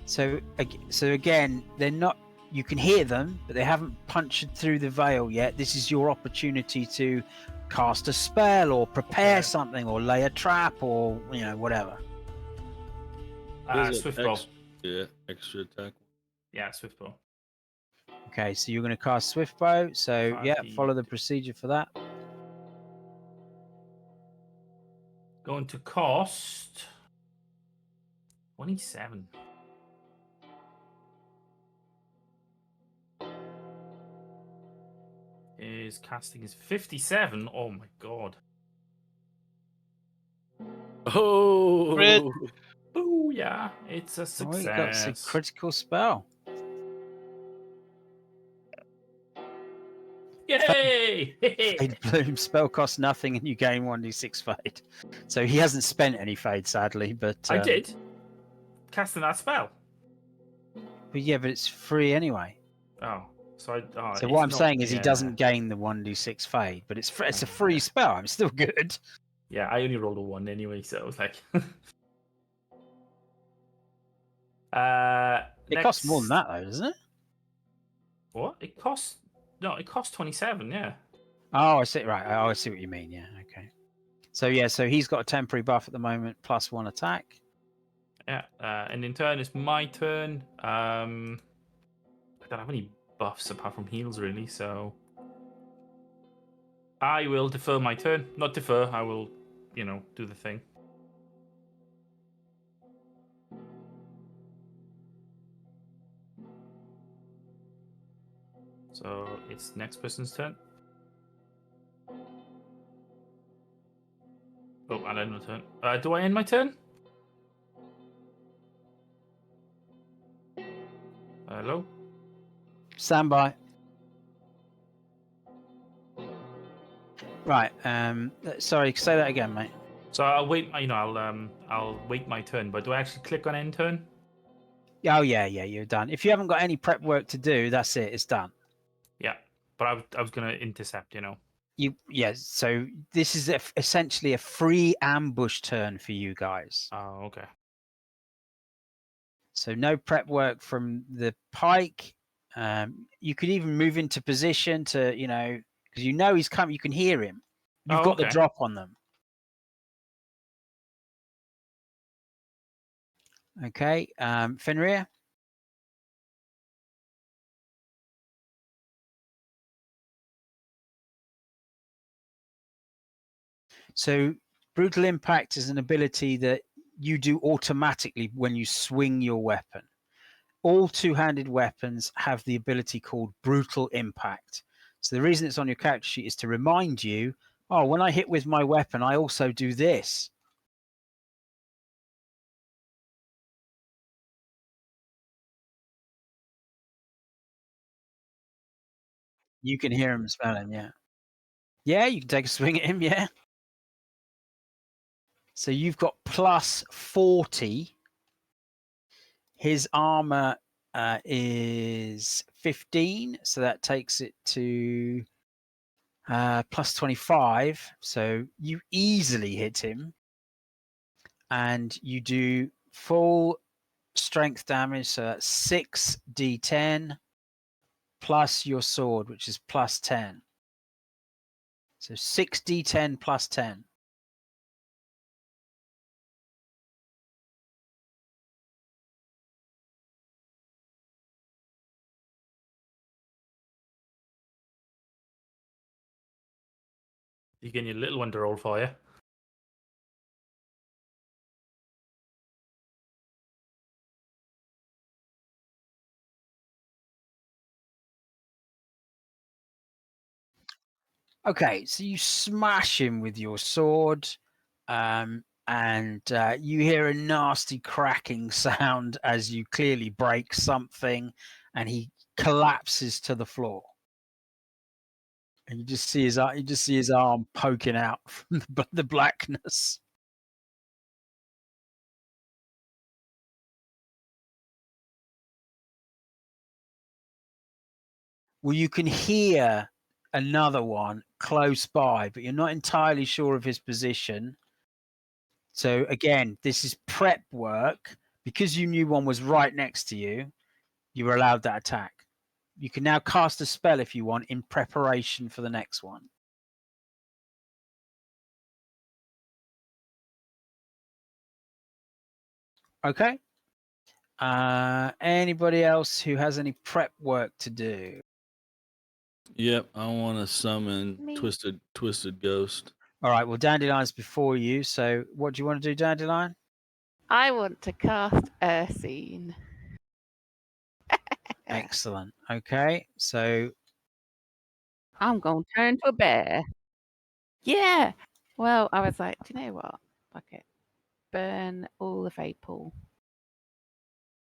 So again, they're not. You can hear them, but they haven't punctured through the veil yet. This is your opportunity to cast a spell, or prepare Okay. something, or lay a trap, or whatever. What is it? Swift bow. Yeah, extra attack. Yeah, swift bow. Okay, so you're going to cast Swift Bow. So yeah, 5d. follow the procedure for that. Going to cost 27. His casting is 57. Oh my god. Oh, Oh yeah, it's a Oh, success. you got a critical spell. Yay! Fade Bloom spell costs nothing and you gain 1d6 fade. So he hasn't spent any fade, sadly, but I did. Casting that spell. But yeah, but it's free anyway. Oh, so So it's what I'm not- saying is he yeah. doesn't gain the 1d6 fade, but it's a free spell. I'm still good. Yeah, I only rolled a 1 anyway, so I was like. It costs more than that though, doesn't it? What? It costs? No, it costs 27. Yeah. Oh, I see. Right. Oh, I see what you mean. Yeah. Okay. So yeah, so he's got a temporary buff at the moment, +1 attack. Yeah. And in turn, it's my turn. I don't have any buffs apart from heals, really. So I will defer my turn. Not defer. I will, do the thing. So it's next person's turn. Oh, and I end my turn. Do I end my turn? Hello? Stand by. Right. Sorry. Say that again, mate. So I'll wait. I'll wait my turn. But do I actually click on end turn? Oh yeah, you're done. If you haven't got any prep work to do, that's it. It's done. Yeah. But I was gonna intercept. So this is essentially a free ambush turn for you guys. Oh, okay. So no prep work from the pike. You could even move into position to, because he's coming. You can hear him. You've Oh, got the okay. drop on them. Okay, Fenrir. So brutal impact is an ability that you do automatically when you swing your weapon. All two-handed weapons have the ability called brutal impact. So the reason it's on your character sheet is to remind you, oh, when I hit with my weapon, I also do this. You can hear him spelling, yeah. Yeah, you can take a swing at him, yeah. So you've got +40. His armor is 15, so that takes it to +25. So you easily hit him, and you do full strength damage. So that's 6d10 plus your sword, which is +10. So 6d10 +10. You getting your little one to roll for you. . Okay, so you smash him with your sword, and you hear a nasty cracking sound as you clearly break something, and he collapses to the floor. And you just see his arm poking out from the blackness. Well, you can hear another one close by, but you're not entirely sure of his position. So again, this is prep work. Because you knew one was right next to you, you were allowed that attack. You can now cast a spell if you want in preparation for the next one. Okay. Anybody else who has any prep work to do? Yep, I want to summon Me. Twisted Ghost. All right. Well, Dandelion's before you. So what do you want to do, Dandelion? I want to cast Ursine. Excellent. Okay, so I'm going to turn into a bear. Yeah. Well, I was like, do you know what? Fuck it. Burn all the fade pool.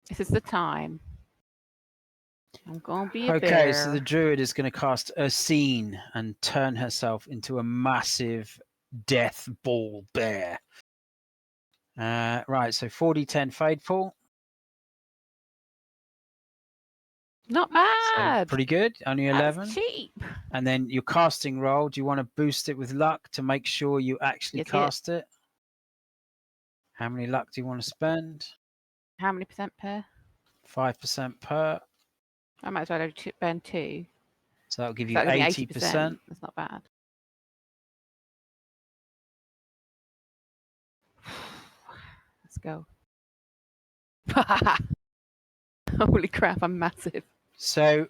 This is the time. I'm going to be a okay, so the bear. druid is going to cast Ursine and turn herself into a massive death ball bear. Right, so 40-10 fade pool. Not So bad. pretty good. Only 11. That's cheap. And then your casting roll. Do you want to boost it with luck to make sure you actually Yes, yes. cast it? How many luck do you want to spend? How many percent per? 5% per. I might as well burn 2. So that'll give So you that'll give me 80%. That's not bad. Let's go. Holy crap, I'm massive. So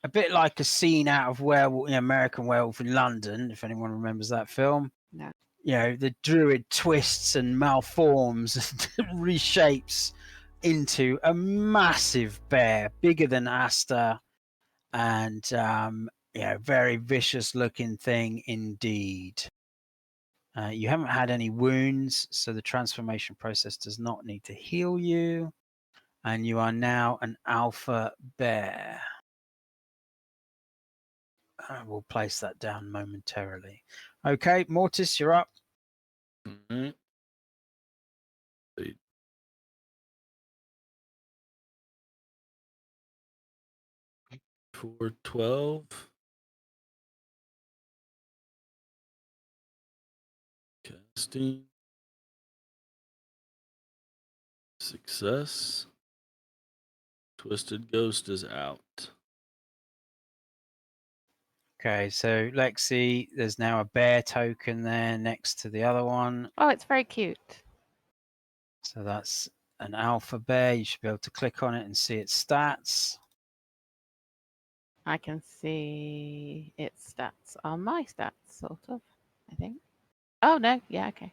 a bit like a scene out of Werewolf, American Werewolf in London, if anyone remembers that film. No. You know, the druid twists and malforms and reshapes into a massive bear, bigger than Asta, and very vicious looking thing indeed. You haven't had any wounds, so the transformation process does not need to heal you, and you are now an alpha bear. I will place that down momentarily. Okay, Mortis, you're up. Alright. 412. Casting. Success. Twisted Ghost is out. Okay, so Lexi, there's now a bear token there next to the other one. Oh, it's very cute. So that's an alpha bear. You should be able to click on it and see its stats. I can see its stats on my stats, sort of, I think. Oh, no. Yeah, okay.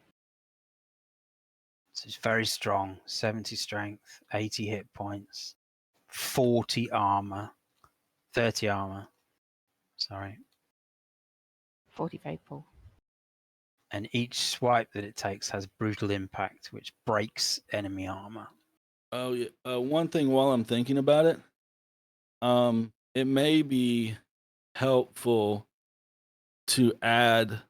So it's very strong. 70 strength, 80 hit points, 40 armor, 30 armor. Sorry. 40 faithful. And each swipe that it takes has brutal impact, which breaks enemy armor. Oh yeah. One thing while I'm thinking about it, it may be helpful to add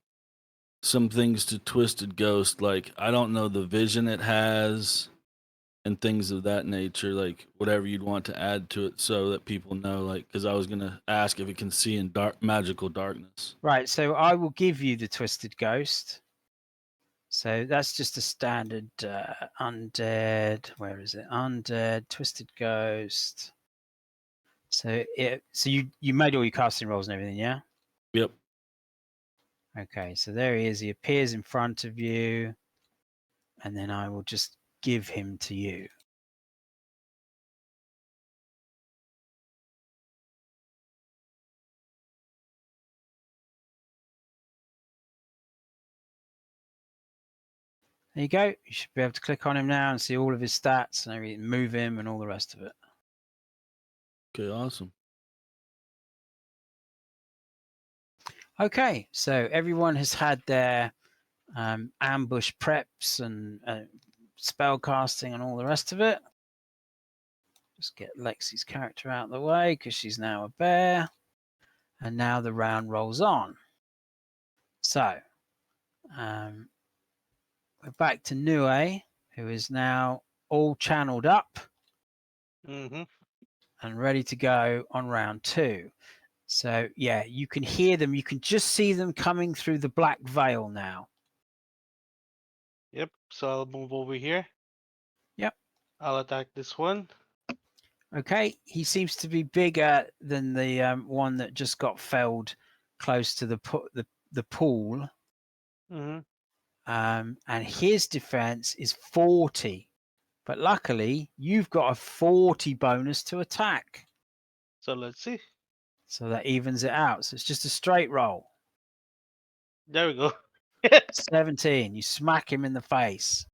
some things to Twisted Ghost, like I don't know the vision it has and things of that nature, like whatever you'd want to add to it so that people know, like, because I was gonna ask if it can see in magical darkness. Right, so I will give you the Twisted Ghost. So that's just a standard undead. Where is it? Undead, Twisted Ghost. So you made all your casting rolls and everything, yeah? Yep. Okay, so there he is. He appears in front of you, and then I will just give him to you. There you go. You should be able to click on him now and see all of his stats and everything, move him and all the rest of it. Okay, awesome. Okay, so everyone has had their ambush preps and spell casting and all the rest of it. Just get Lexi's character out of the way because she's now a bear. And now the round rolls on. So we're back to Nue, who is now all channeled up and ready to go on round 2. So yeah, you can hear them. You can just see them coming through the black veil now. Yep. So I'll move over here. Yep. I'll attack this one. Okay, he seems to be bigger than the one that just got felled close to the pool. And his defense is 40. But luckily, you've got a 40 bonus to attack. So let's see. So that evens it out. So it's just a straight roll. There we go. 17. You smack him in the face.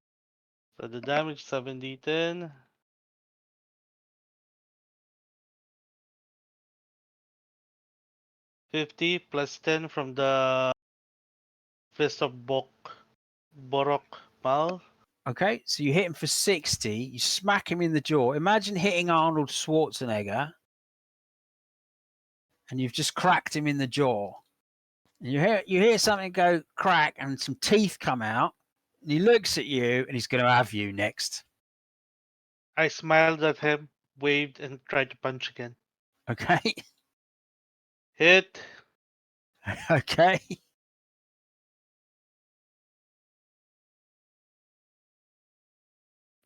So the damage 7d10. $50 plus 10 from the Fist of Borok Mal. Okay, so you hit him for 60. You smack him in the jaw. Imagine hitting Arnold Schwarzenegger, and you've just cracked him in the jaw. And you hear something go crack, and some teeth come out. And he looks at you, and he's going to have you next. I smiled at him, waved, and tried to punch again. Okay, Hit. okay.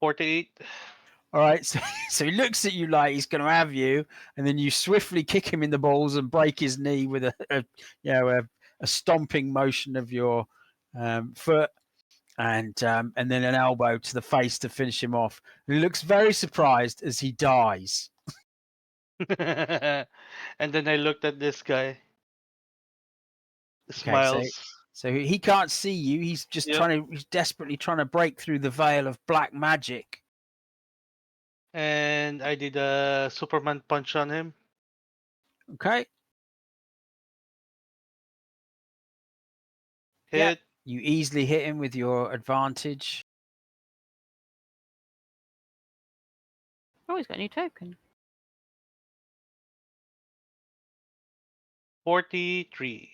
48. All right, so he looks at you like he's going to have you, and then you swiftly kick him in the balls and break his knee with a stomping motion of your foot, and then an elbow to the face to finish him off. And he looks very surprised as he dies. And then I looked at this guy. Okay, Smiles. so he can't see you. He's just Yep. he's desperately trying to break through the veil of black magic. And I did a Superman punch on him. Okay, Yeah. Hit. you easily hit him with your advantage. Oh, he's got a new token. 43.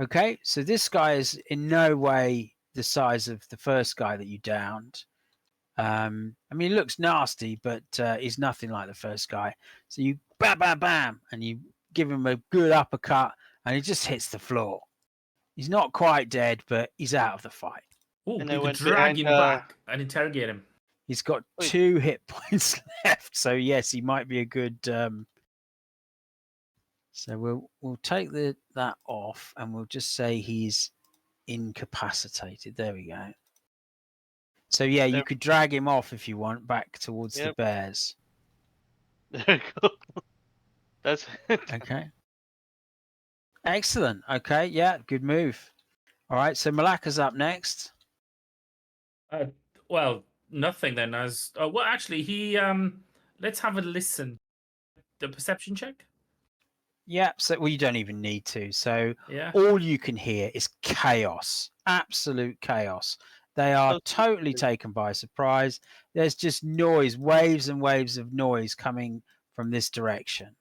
Okay, so this guy is in no way the size of the first guy that you downed. I mean, he looks nasty, but he's nothing like the first guy. So you bam, bam, bam, and you give him a good uppercut, and he just hits the floor. He's not quite dead, but he's out of the fight. Oh, And we I could went drag behind, him back and interrogate him. He's got Wait. 2 hit points left, so yes, he might be a good. So we'll take that off, and we'll just say he's incapacitated. There we go. So yeah, you There- could drag him off if you want back towards the Yep. bears. There you go. That's it. Okay. Excellent. Okay, yeah, good move. All right, so Malaka's up next. Well, nothing then. As well, actually, he let's have a listen. The perception check. Yeah, so well, you don't even need to. So Yeah. all you can hear is chaos, absolute chaos. They are Oh, totally taken by surprise. There's just noise, waves and waves of noise coming from this direction.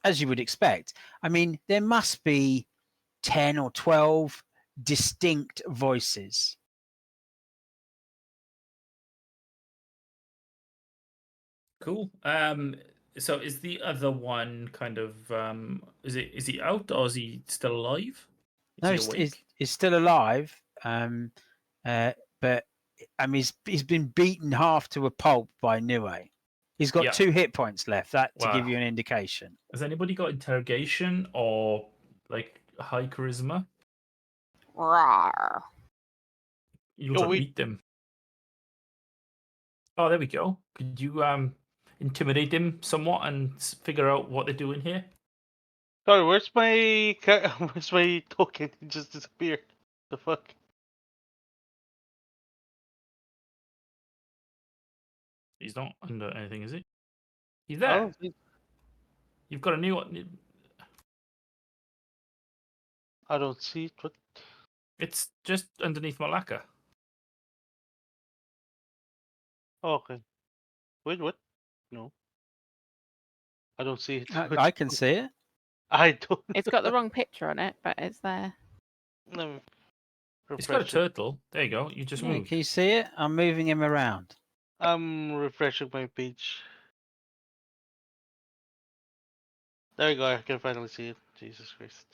As you would expect. I mean, there must be 10 or 12 distinct voices. Cool. So is the other one kind of is he out or is he still alive? Is No, he he's awake? still alive. But I mean, he's been beaten half to a pulp by Nue. He's got Yeah. 2 hit points left. That to give Wow. you an indication. Has anybody got interrogation or like high charisma? Rawr. You'll Oh, just wait. meet them. Oh, there we go. Could you intimidate them somewhat and figure out what they're doing here? Sorry, where's my where's my token? It just disappeared. The fuck? He's not under anything, is he? He's I there. don't see. You've got a new one. I don't see it. What? It's just underneath Malaka. Oh, okay. Wait, what? No. I don't see it. I can see it. I don't. It's got the wrong picture on it, but it's there. Let me It's got a refresh it. turtle. There you go. You just Yeah, moved. can you see it? I'm moving him around. I'm refreshing my page. There you go. I can finally see it. Jesus Christ.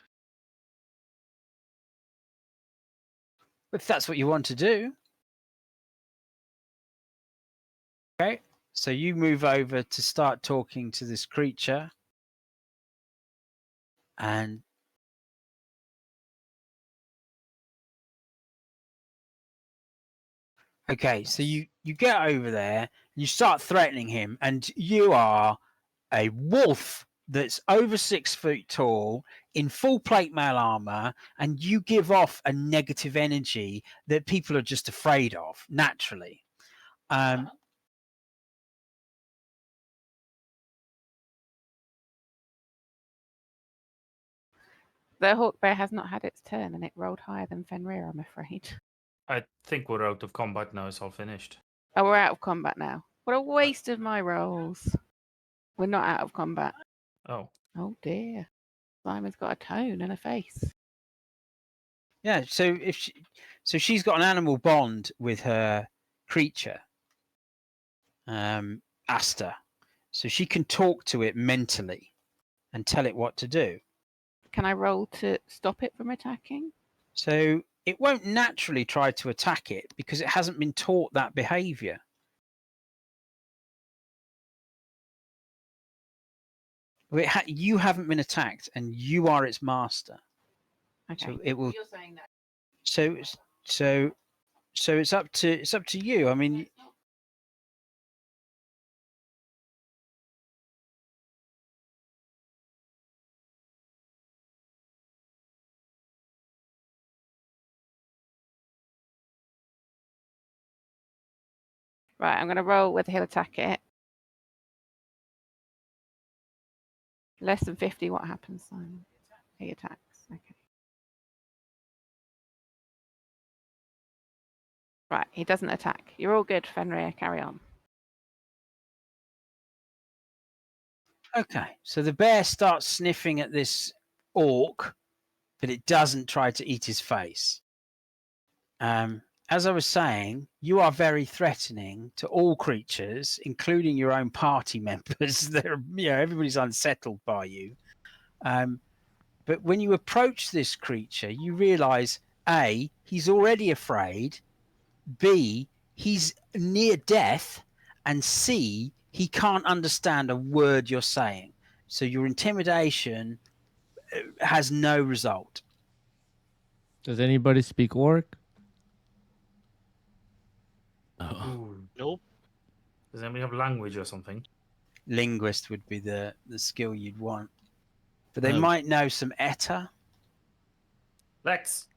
If that's what you want to do. Okay. So you move over to start talking to this creature. And okay, so you get over there and you start threatening him, and you are a wolf that's over 6 foot tall in full plate mail armor, and you give off a negative energy that people are just afraid of naturally. The hawk bear has not had its turn, and it rolled higher than Fenrir, I'm afraid. I think we're out of combat now. It's all finished. Oh, we're out of combat now. What a waste of my rolls. We're not out of combat. Oh. Oh dear. Simon's got a tone and a face. Yeah, so she's got an animal bond with her creature, Asta, so she can talk to it mentally and tell it what to do. Can I roll to stop it from attacking? So it won't naturally try to attack it because it hasn't been taught that behavior. You haven't been attacked, and you are its master. Okay. So it will. You're saying that. So it's up to you. I mean. Right, I'm going to roll whether he'll attack it. Less than 50, what happens, Simon? He attacks. Okay. Right, he doesn't attack. You're all good, Fenrir. Carry on. Okay, so the bear starts sniffing at this orc, but it doesn't try to eat his face. As I was saying, you are very threatening to all creatures, including your own party members. Everybody's unsettled by you. But when you approach this creature, you realize A, he's already afraid, B, he's near death, and C, he can't understand a word you're saying. So your intimidation has no result. Does anybody speak orc? Oh. Nope. Does anybody have language or something? Linguist would be the skill you'd want. But they No. might know some Etta. Lex.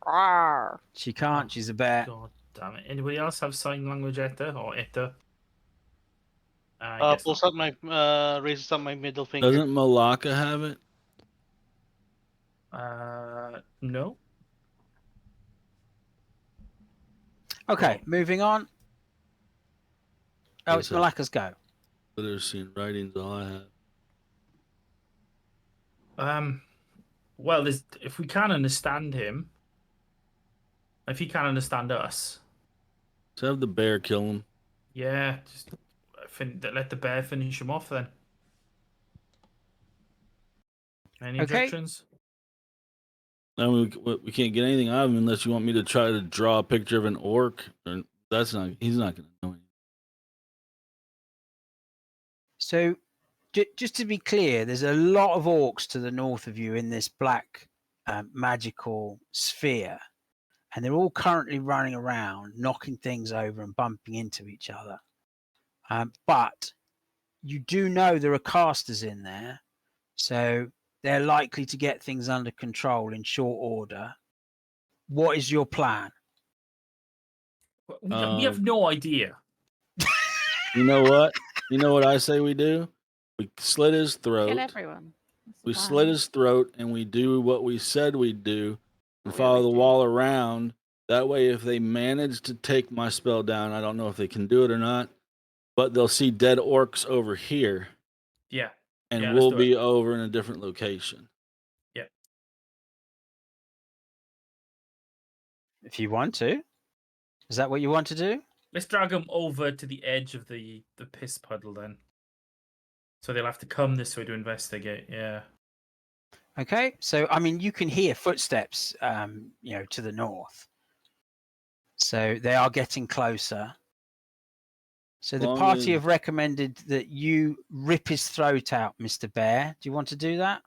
Rawr. She can't. Oh, She's a bear. God damn it. Anybody else have sign language Etta or Etta? I guess Pulls not. up my raises up my middle finger. Doesn't Malacca have it? No. Okay, Cool. moving on. Oh, Yes, it's sir. Malacca's go. Literacy and writing's all I have. Well, if we can understand him, if he can understand us, Let's have the bear kill him. yeah, just let the bear finish him off then. Any Okay. objections? I mean, we can't get anything out of him unless you want me to try to draw a picture of an orc. Or he's not going to know anything. So, just to be clear, there's a lot of orcs to the north of you in this black magical sphere, and they're all currently running around, knocking things over and bumping into each other. But you do know there are casters in there, so they're likely to get things under control in short order. What is your plan? We have no idea. You know what? You know what I say we do? We slit his throat. Kill everyone. That's the We plan. slit his throat and we do what we said we'd do and We follow always the do. wall around. That way, if they manage to take my spell down, I don't know if they can do it or not, but they'll see dead orcs over here Yeah. and Yeah, let's we'll do be over in a different location. Yeah. If you want to. Is that what you want to do? Let's drag him over to the edge of the piss puddle then. So they'll have to come this way to investigate. Yeah. Okay, so I mean, you can hear footsteps, to the north. So they are getting closer. So the Long party as- have recommended that you rip his throat out, Mr. Bear. Do you want to do that?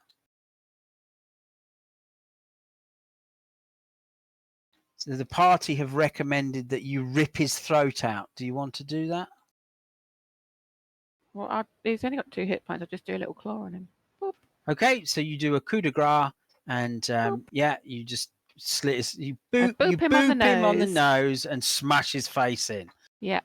So the party have recommended that you rip his throat out. Do you want to do that? Well, he's only got 2 hit points. I'll just do a little claw on him. Boop. Okay, so you do a coup de grace, and yeah, you just slit his, you boop him on the him on the nose. nose and smash his face in. Yeah.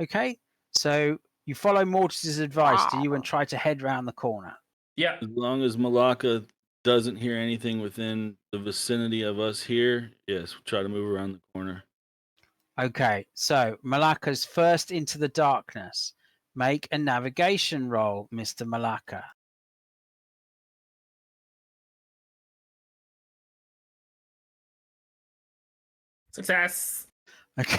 Okay, so you follow Mortis's advice, do you, and try to head round the corner. Yeah. As long as Malaka doesn't hear anything within the vicinity of us here, yes, we'll try to move around the corner. Okay, so Malaka's first into the darkness. Make a navigation roll, Mr. Malaka. Success. Okay,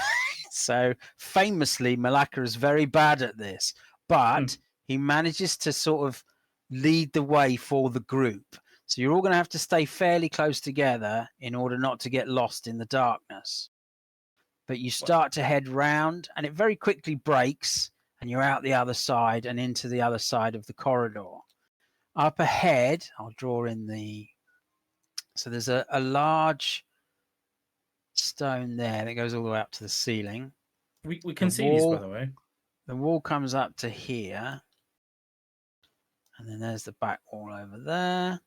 so famously, Malaka is very bad at this, but he manages to sort of lead the way for the group. So you're all going to have to stay fairly close together in order not to get lost in the darkness. But you start to head round, and it very quickly breaks, and you're out the other side and into the other side of the corridor. Up ahead, I'll draw in the... So there's a large stone there that goes all the way up to the ceiling. We can The see these, by wall- the way. The wall comes up to here, and then there's the back wall over there,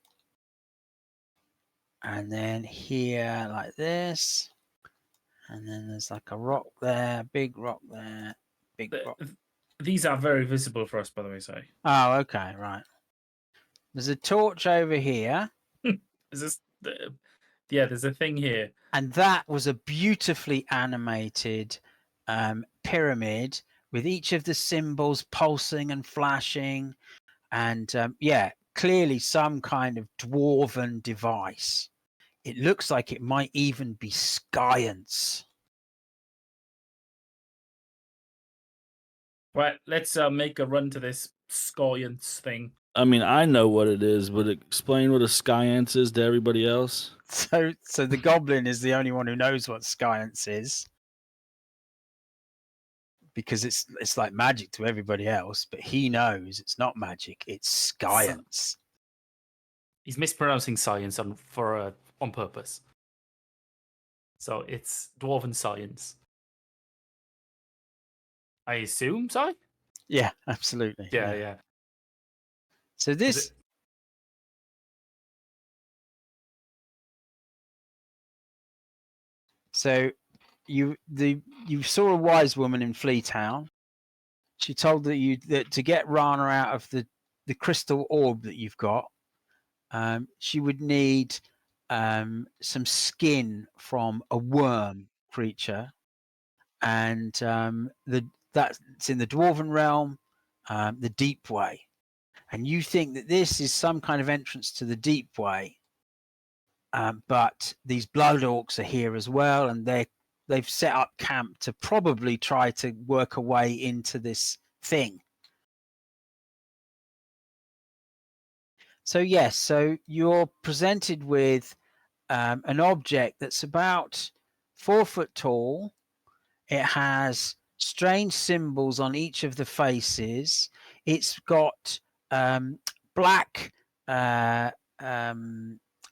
and then here like this, and then there's like a rock there, big rock there, big rock. These are very visible for us, by the way. Sorry. Oh, okay, right. There's a torch over here, Is this? Yeah, there's a thing here. and that was a beautifully animated pyramid with each of the symbols pulsing and flashing, and yeah, clearly some kind of dwarven device. It looks like it might even be science. Right, let's make a run to this science thing. I mean, I know what it is, but explain what a science is to everybody else. So the goblin is the only one who knows what science is, because it's like magic to everybody else, but he knows it's not magic, it's science. He's mispronouncing science on purpose. So it's dwarven science. I assume, sorry? Yeah, absolutely. Yeah. So this So you saw a wise woman in Fleetown. She told that to get Rana out of the crystal orb that you've got, she would need some skin from a worm creature, and that's in the dwarven realm, the Deep Way. And you think that this is some kind of entrance to the Deep Way, but these blood orcs are here as well, and they've set up camp to probably try to work a way into this thing. So yes, so you're presented with an object that's about 4 foot tall. It has strange symbols on each of the faces. It's got black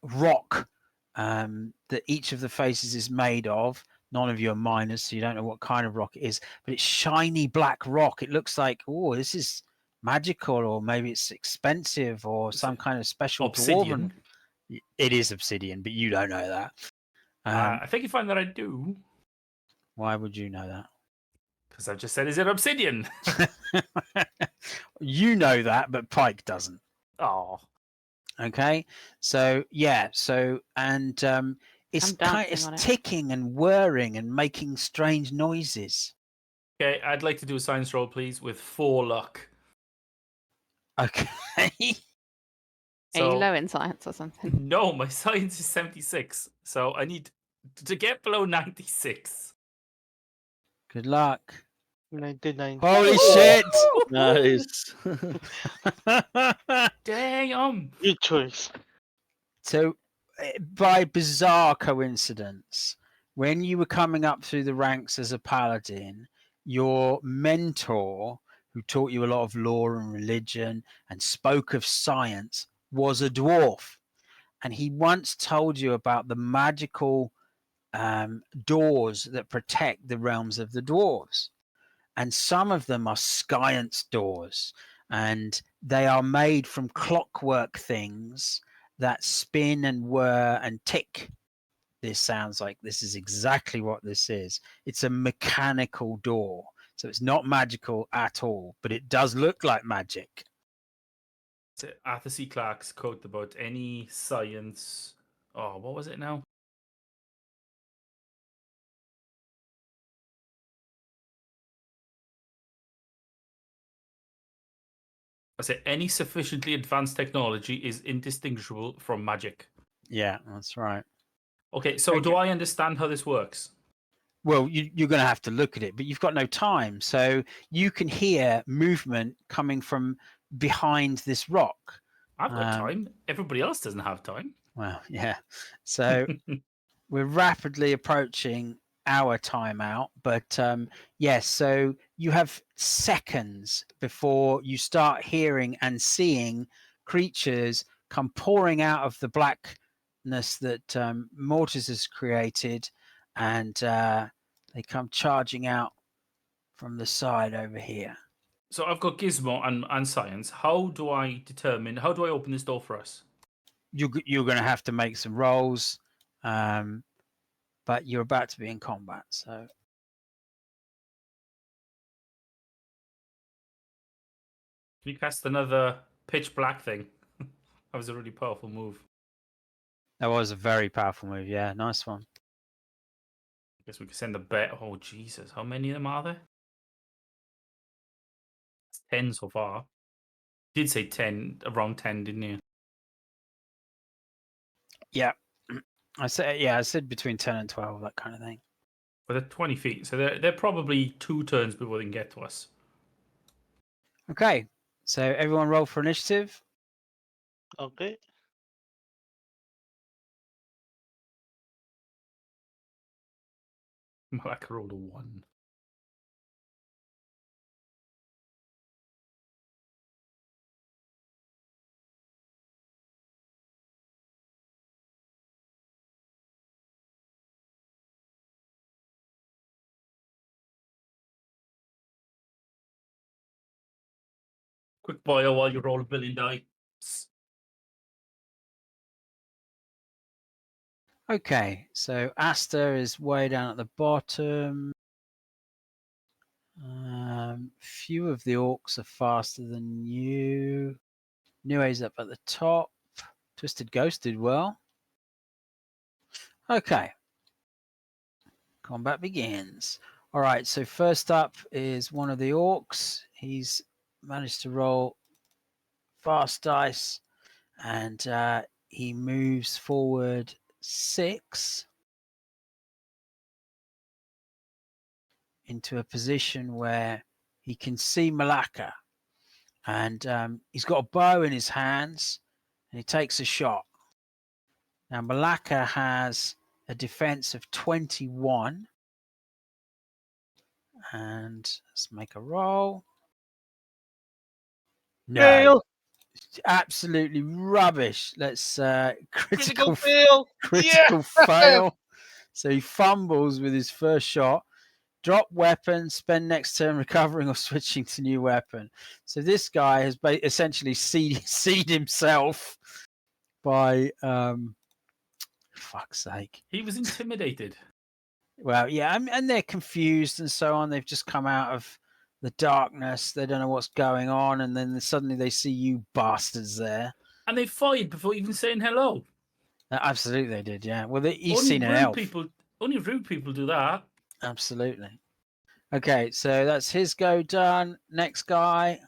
rock that each of the faces is made of. None of you are miners, so you don't know what kind of rock it is, but it's shiny black rock. It looks like, oh, this is magical, or maybe it's expensive, or some kind of special Obsidian. dwarven. It is obsidian, but you don't know that. I think you find that I do. Why would you know that? Because I've just said, is it obsidian? You know that, but Pike doesn't. Oh. Okay, so yeah, and it's ticking and whirring and making strange noises. Okay, I'd like to do a science roll, please, with 4 luck. Okay. Are you low in science or something? No, my science is 76, so I need to get below 96. Good luck. 99. Holy shit! Nice. Damn. Good choice. So, by bizarre coincidence, when you were coming up through the ranks as a paladin, your mentor, who taught you a lot of lore and religion and spoke of science, was a dwarf. And he once told you about the magical doors that protect the realms of the dwarves. and some of them are science doors, and they are made from clockwork things that spin and whir and tick. This sounds like this is exactly what this is. It's a mechanical door. So it's not magical at all, but it does look like magic. So Arthur C. Clarke's quote about any science. Oh, what was it now? I said any sufficiently advanced technology is indistinguishable from magic. Yeah, that's right. Okay, so do I understand how this works? Well, you're going to have to look at it, but you've got no time. So you can hear movement coming from behind this rock. I've got time. Everybody else doesn't have time. Well, yeah. So we're rapidly approaching our timeout, but yes, so you have seconds before you start hearing and seeing creatures come pouring out of the blackness that Mortis has created, and they come charging out from the side over here. So I've got Gizmo and science. How do I open this door for us? You're going to have to make some rolls, but you're about to be in combat, so Can you cast another pitch black thing? That was a really powerful move. that was a very powerful move. Yeah, nice one. I guess we could send the bet. Oh Jesus, how many of them are there? It's 10 so far. You did say 10, around 10, didn't you? Yeah, I said between 10 and 12, that kind of thing. But they're 20 feet, so they're probably 2 turns before they can get to us. Okay, so everyone roll for initiative. Okay. Malaka rolled a 1. Quick bio while you roll a billion dice. Okay, so Asta is way down at the bottom. Few of the orcs are faster than you. Nue's up at the top. Twisted Ghost did well. Okay, combat begins. All right, so first up is one of the orcs. He's managed to roll fast dice, and he moves forward 6 into a position where he can see Malaka, and he's got a bow in his hands, and he takes a shot. Now Malaka has a defense of 21, and let's make a roll. No, Fail. absolutely rubbish. Let's Critical fail. critical Yeah. fail. So he fumbles with his first shot. Drop weapon, spend next turn recovering or switching to new weapon. So this guy has essentially seed himself by fuck's sake. He was intimidated. Well, yeah, and they're confused and so on. They've just come out of the darkness. They don't know what's going on, and then suddenly they see you bastards there. And they fired before even saying hello. Absolutely, they did. Yeah. Well, he's Only seen an rude elf. Only rude people do that. Absolutely. Okay, so that's his go done. Next guy.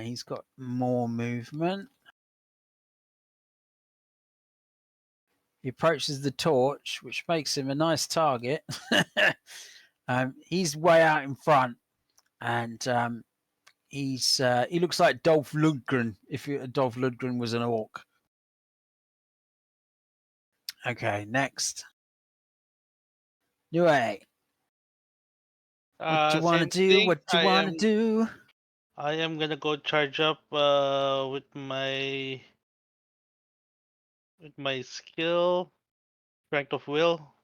He's got more movement. He approaches the torch, which makes him a nice target. He's way out in front, and he looks like Dolph Lundgren if Dolph Lundgren was an orc. Okay, next. New A. What do you want to Same do? thing. What do you want to do? I am gonna go charge up with my skill, strength of will.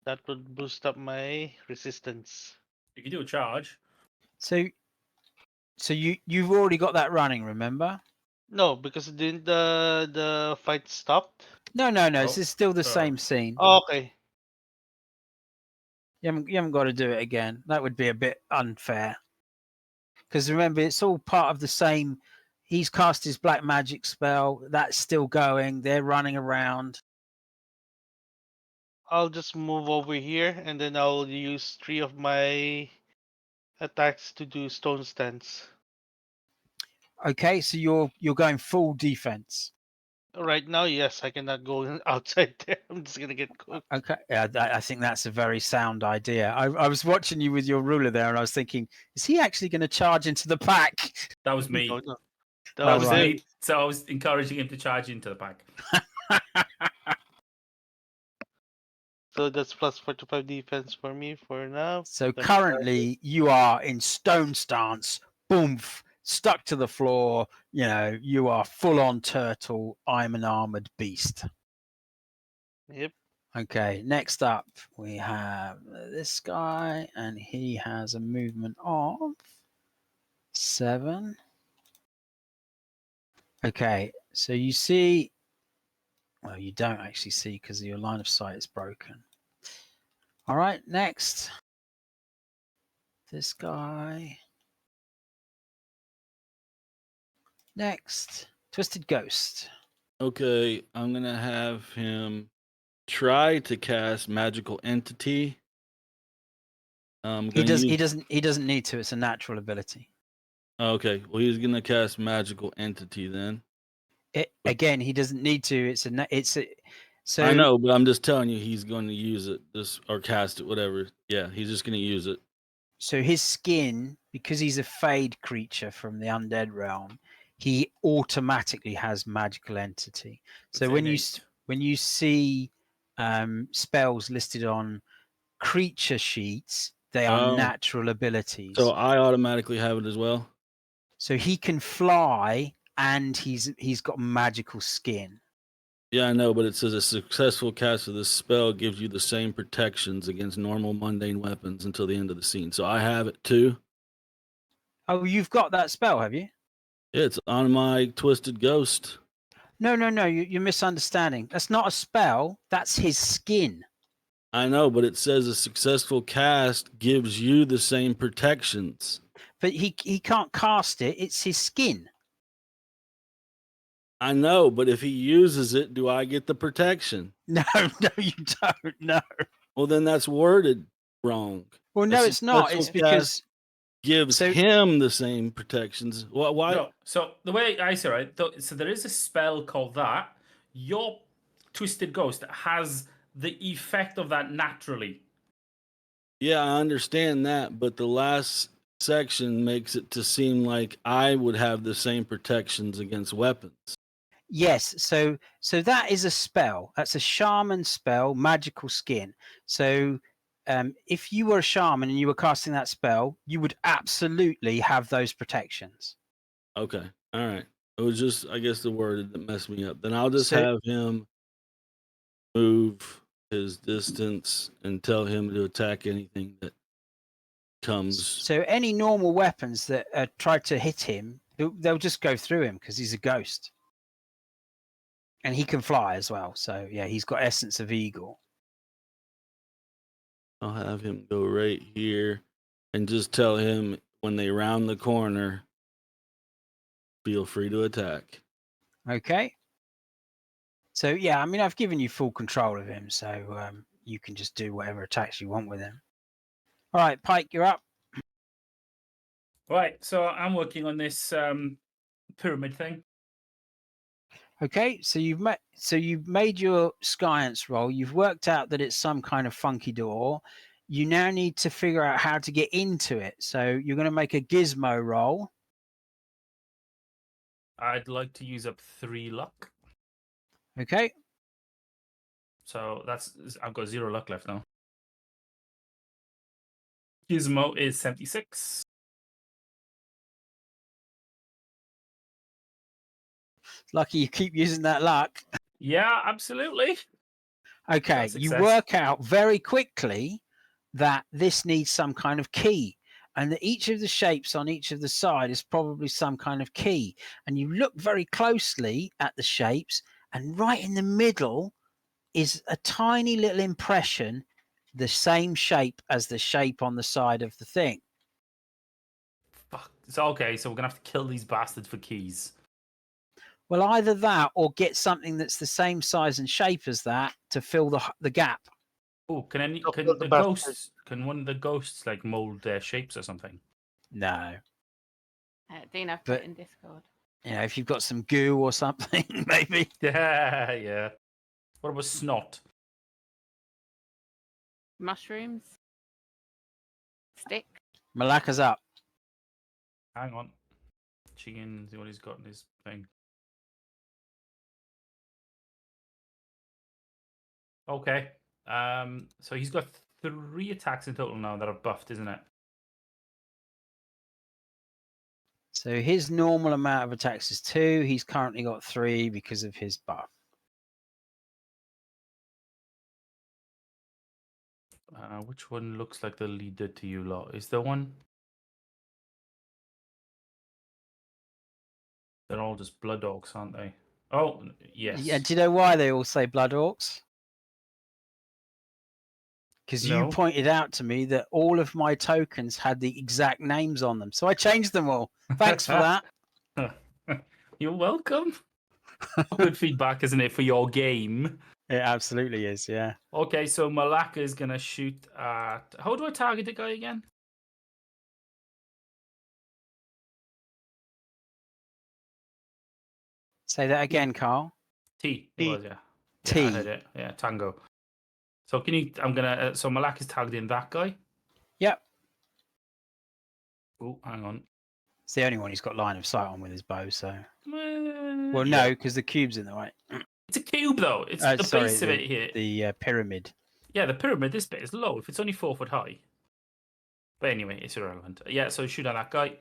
That would boost up my resistance. You can do a charge. So you've already got that running, remember? No, because didn't the fight stopped? No, Oh. this is still the Oh. same scene. Okay. You haven't got to do it again. That would be a bit unfair. Because remember, it's all part of the same. He's cast his black magic spell. That's still going. They're running around. I'll just move over here and then I'll use 3 of my attacks to do stone stance. Okay, so you're going full defense. Right now, yes, I cannot go outside there. I'm just gonna get cooked. Okay, yeah, I think that's a very sound idea. I was watching you with your ruler there, and I was thinking, is he actually going to charge into the pack? That was me. No, no. That Oh, was right. me. So I was encouraging him to charge into the pack. So that's plus 45 defense for me for now. So That's currently, you are in stone stance, boomf, stuck to the floor. You know, you are full on turtle. I'm an armored beast. Yep. Okay, next up we have this guy, and he has a movement of 7. Okay, so you see, well, you don't actually see because your line of sight is broken. All right, next. This guy. Next, Twisted Ghost. Okay, I'm gonna have him try to cast magical entity. He doesn't need to. It's a natural ability. Okay, well he's gonna cast magical entity then. Again, he doesn't need to. So I know, but I'm just telling you he's going to use it, or cast it, whatever. Yeah, he's just gonna use it. So his skin, because he's a fade creature from the undead realm, he automatically has magical entity. So It's when innate. you see spells listed on creature sheets, they are Oh. natural abilities. So I automatically have it as well. So he can fly, and he's got magical skin. Yeah, I know, but it says a successful cast of this spell gives you the same protections against normal mundane weapons until the end of the scene. So I have it too. Oh, you've got that spell, have you? It's on my Twisted Ghost. No, you're misunderstanding. That's not a spell. That's his skin. I know, but it says a successful cast gives you the same protections. But he can't cast it. It's his skin. I know, but if he uses it, do I get the protection? No, you don't. No. Well, then that's worded wrong. Well, A no, it's not. successful It's because gives him the same protections. Why? No. So the way I say it, right, so there is a spell called that. Your Twisted Ghost has the effect of that naturally. Yeah, I understand that, but the last section makes it to seem like I would have the same protections against weapons. yes. So that is a spell. That's a shaman spell, magical skin. So if you were a shaman and you were casting that spell, you would absolutely have those protections. Okay. All right. It was just, I guess, the word that messed me up. Then I'll just So- have him move his distance and tell him to attack anything that comes. So any normal weapons that try to hit him, they'll just go through him because he's a ghost. And he can fly as well. So yeah, he's got essence of eagle. I'll have him go right here and just tell him when they round the corner, feel free to attack. Okay. So yeah, I mean, I've given you full control of him, so you can just do whatever attacks you want with him. All right, Pike, you're up. Right. So I'm working on this pyramid thing. Okay, so you've made your science roll. You've worked out that it's some kind of funky door. You now need to figure out how to get into it. So you're going to make a gizmo roll. I'd like to use up 3 luck. Okay. So I've got 0 luck left now. Gizmo is 76. Lucky you keep using that luck. Yeah, absolutely. Okay, That's you success. work out very quickly that this needs some kind of key, and that each of the shapes on each of the side is probably some kind of key. And you look very closely at the shapes, and right in the middle is a tiny little impression, the same shape as the shape on the side of the thing. Fuck. So okay, so we're gonna have to kill these bastards for keys. Well, either that or get something that's the same size and shape as that to fill the gap. Oh, can Don't can kill the the bastard. ghosts? Can one of the ghosts like mold their shapes or something? No, Dina, put But- it in Discord. you know, if you've got some goo or something, maybe. Yeah, yeah. What about snot? Mushrooms. Stick. Malacca's up. Hang on. Chicken, see what he's got in his thing. Okay. So he's got 3 attacks in total now that are buffed, isn't it? So his normal amount of attacks is 2. He's currently got 3 because of his buff. Which one looks like the leader to you lot? Is there one? They're all just blood orcs, aren't they? Oh, yes. Yeah, do you know why they all say blood orcs? Because you No. pointed out to me that all of my tokens had the exact names on them. So I changed them all. Thanks for that. You're welcome. Good feedback, isn't it, for your game? It absolutely is, yeah. Okay, so Malacca is going to shoot at... How do I target the guy again? Say that again, Carl. T. It T. was, yeah. T. Yeah, I heard it. Yeah, Tango. So can you... I'm going to... so Malacca's targeting that guy. Yep. Oh, hang on. It's the only one he's got line of sight on with his bow, so... Well, Yeah. no, because the cube's in the way. It's a cube, though. It's the Sorry, base of it here. the pyramid. Yeah, the pyramid, this bit is low. If it's only 4 foot high. But anyway, it's irrelevant. Yeah, so shoot at that guy.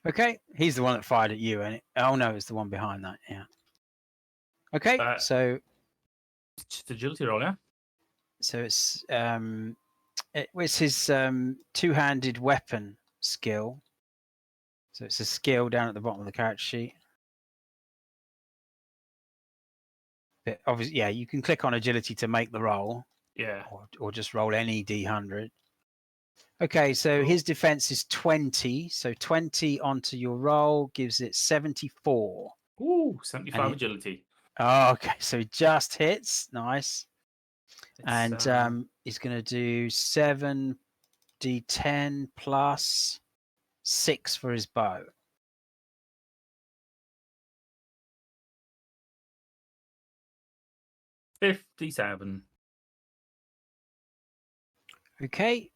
Okay, he's the one that fired at you, and oh no, it's the one behind that. Yeah. Okay, so Just agility roll, yeah? it's his two-handed weapon skill. So it's a skill down at the bottom of the character sheet. But obviously, yeah, you can click on agility to make the roll, Yeah. or just roll any d100. Okay, so his defense is 20. So 20 onto your roll gives it 74. Ooh, 75 And agility. Oh, okay, so he just hits. Nice. It's, And he's going to do 7d10 plus 6 for his bow. $57. Okay,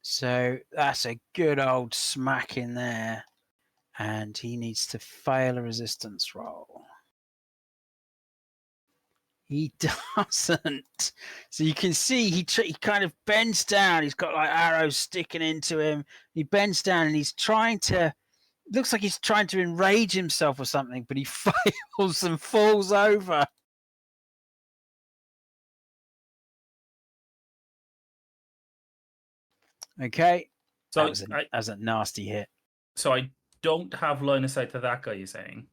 so that's a good old smack in there. And he needs to fail a resistance roll. He doesn't. So you can see he kind of bends down. He's got like arrows sticking into him. He bends down and he's trying to... Looks like he's trying to enrage himself or something, but he fails and falls over. Okay. So That was a nasty hit. So I don't have line of sight to that guy, you're saying?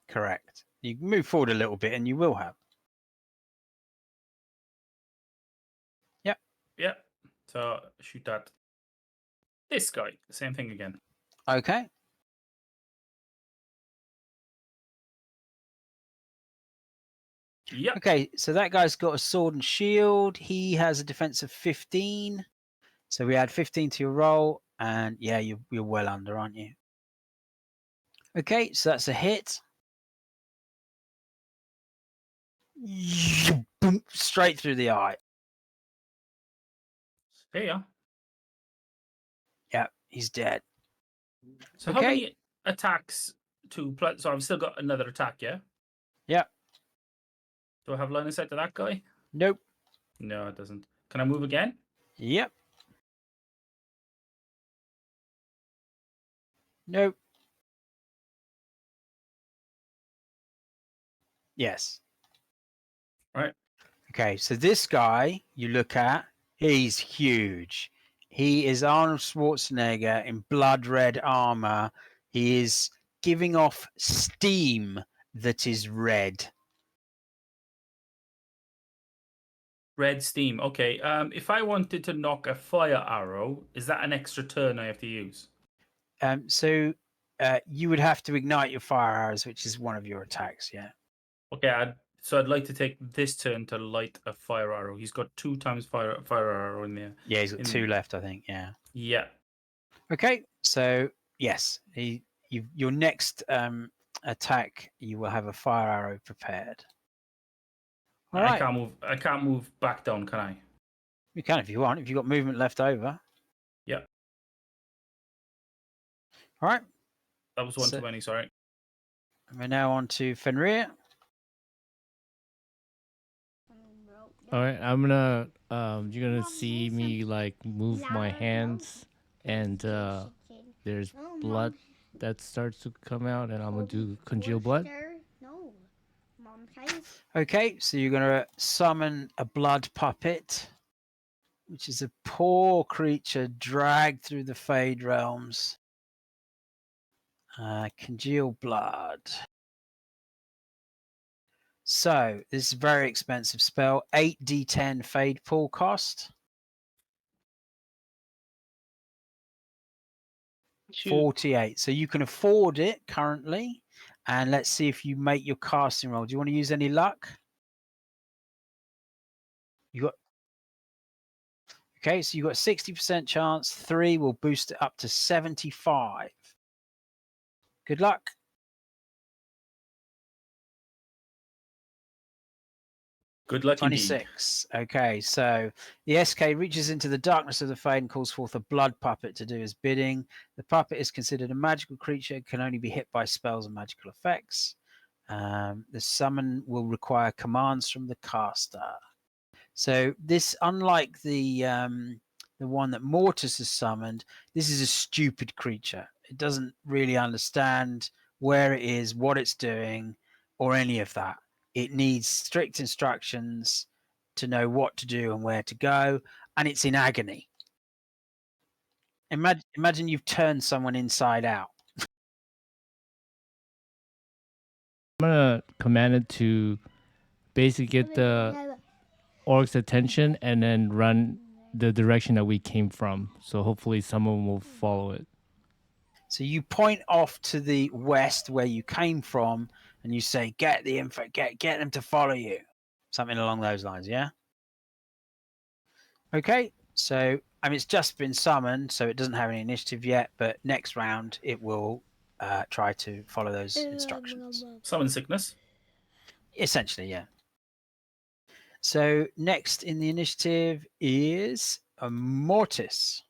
Correct. You can move forward a little bit and you will have. Yeah. So shoot at this guy. Same thing again. Okay. Yep. Okay, so that guy's got a sword and shield. He has a defense of 15. So we add 15 to your roll. And yeah, you're well under, aren't you? Okay, so that's a hit. Boom, straight through the eye. There you are. Yeah, he's dead. So how Okay. many attacks to plus? So I've still got another attack, yeah? Yeah. Do I have line of sight to that guy? Nope. No, it doesn't. Can I move again? Yep. Nope. Yes. Right. Okay, so this guy you look at, he's huge. He is Arnold Schwarzenegger in blood red armor. He is giving off steam that is red. Red steam. Okay. If I wanted to knock a fire arrow, is that an extra turn I have to use? So you would have to ignite your fire arrows, which is one of your attacks. Yeah. Okay. So I'd like to take this turn to light a fire arrow. He's got 2 times fire arrow in there. Yeah, he's got 2 left, I think. Yeah. Yeah. Okay, so yes, your next attack, you will have a fire arrow prepared. All right, I can't move back down, can I? you can if you want. If you've got movement left over. Yeah. All right. That was one too many. Sorry. We're now on to Fenrir. All right, I'm gonna you're gonna see me like move my hands, and there's blood that starts to come out, and I'm gonna do congeal blood. No. Mom, please. Okay, so you're going to summon a blood puppet, which is a poor creature dragged through the Fade realms. Congeal blood. So this is a very expensive spell. 8d10 Fade pool cost. Shoot. 48. So you can afford it currently. And let's see if you make your casting roll. Do you want to use any luck? You got. Okay, so you got 60% chance. 3 will boost it up to 75. Good luck. Good luck 26. Okay, so the SK reaches into the darkness of the Fade and calls forth a blood puppet to do his bidding. The puppet is considered a magical creature, can only be hit by spells and magical effects. The summon will require commands from the caster. So this, unlike the one that Mortis has summoned, this is a stupid creature. It doesn't really understand where it is, what it's doing, or any of that. It needs strict instructions to know what to do and where to go, and it's in agony. Imagine you've turned someone inside out. I'm gonna command it to basically get the orc's attention and then run the direction that we came from. So hopefully someone will follow it. So you point off to the west where you came from, and you say, "Get the info, get them to follow you." Something along those lines, yeah. Okay, so it's just been summoned, so it doesn't have any initiative yet. But next round, it will try to follow those instructions. Summon sickness. Essentially, yeah. So next in the initiative is a Mortis.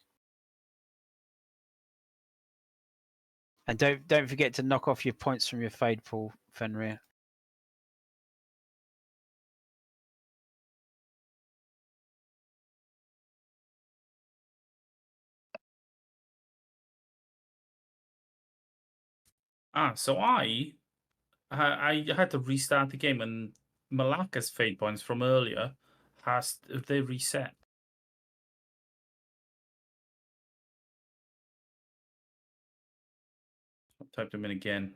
And don't forget to knock off your points from your Fade pool, Fenrir. So I had to restart the game, and Malaka's fate points from earlier they reset. I'll type them in again.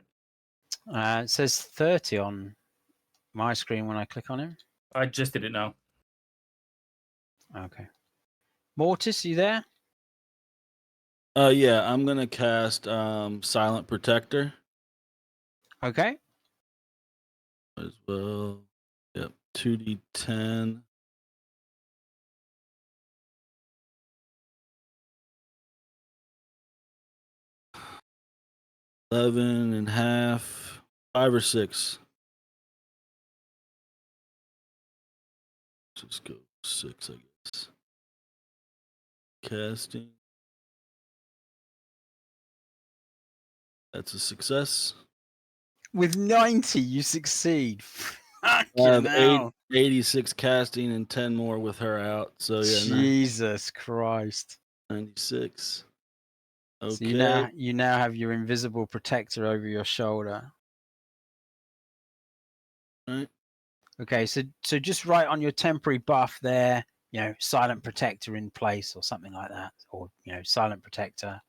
It says 30 on my screen when I click on him. I just did it now. Okay. Mortis, you there? Yeah, I'm gonna cast Silent Protector Okay. as well. Yep, 2d10. Eleven and a half, 5 or 6. Just go 6, I guess. Casting. That's a success. With 90, you succeed. I have 86 casting and 10 more with her out. So yeah, Jesus Christ. 96. Okay. So you now have your invisible protector over your shoulder. Right. Okay, so just write on your temporary buff there, silent protector in place or something like that, or silent protector,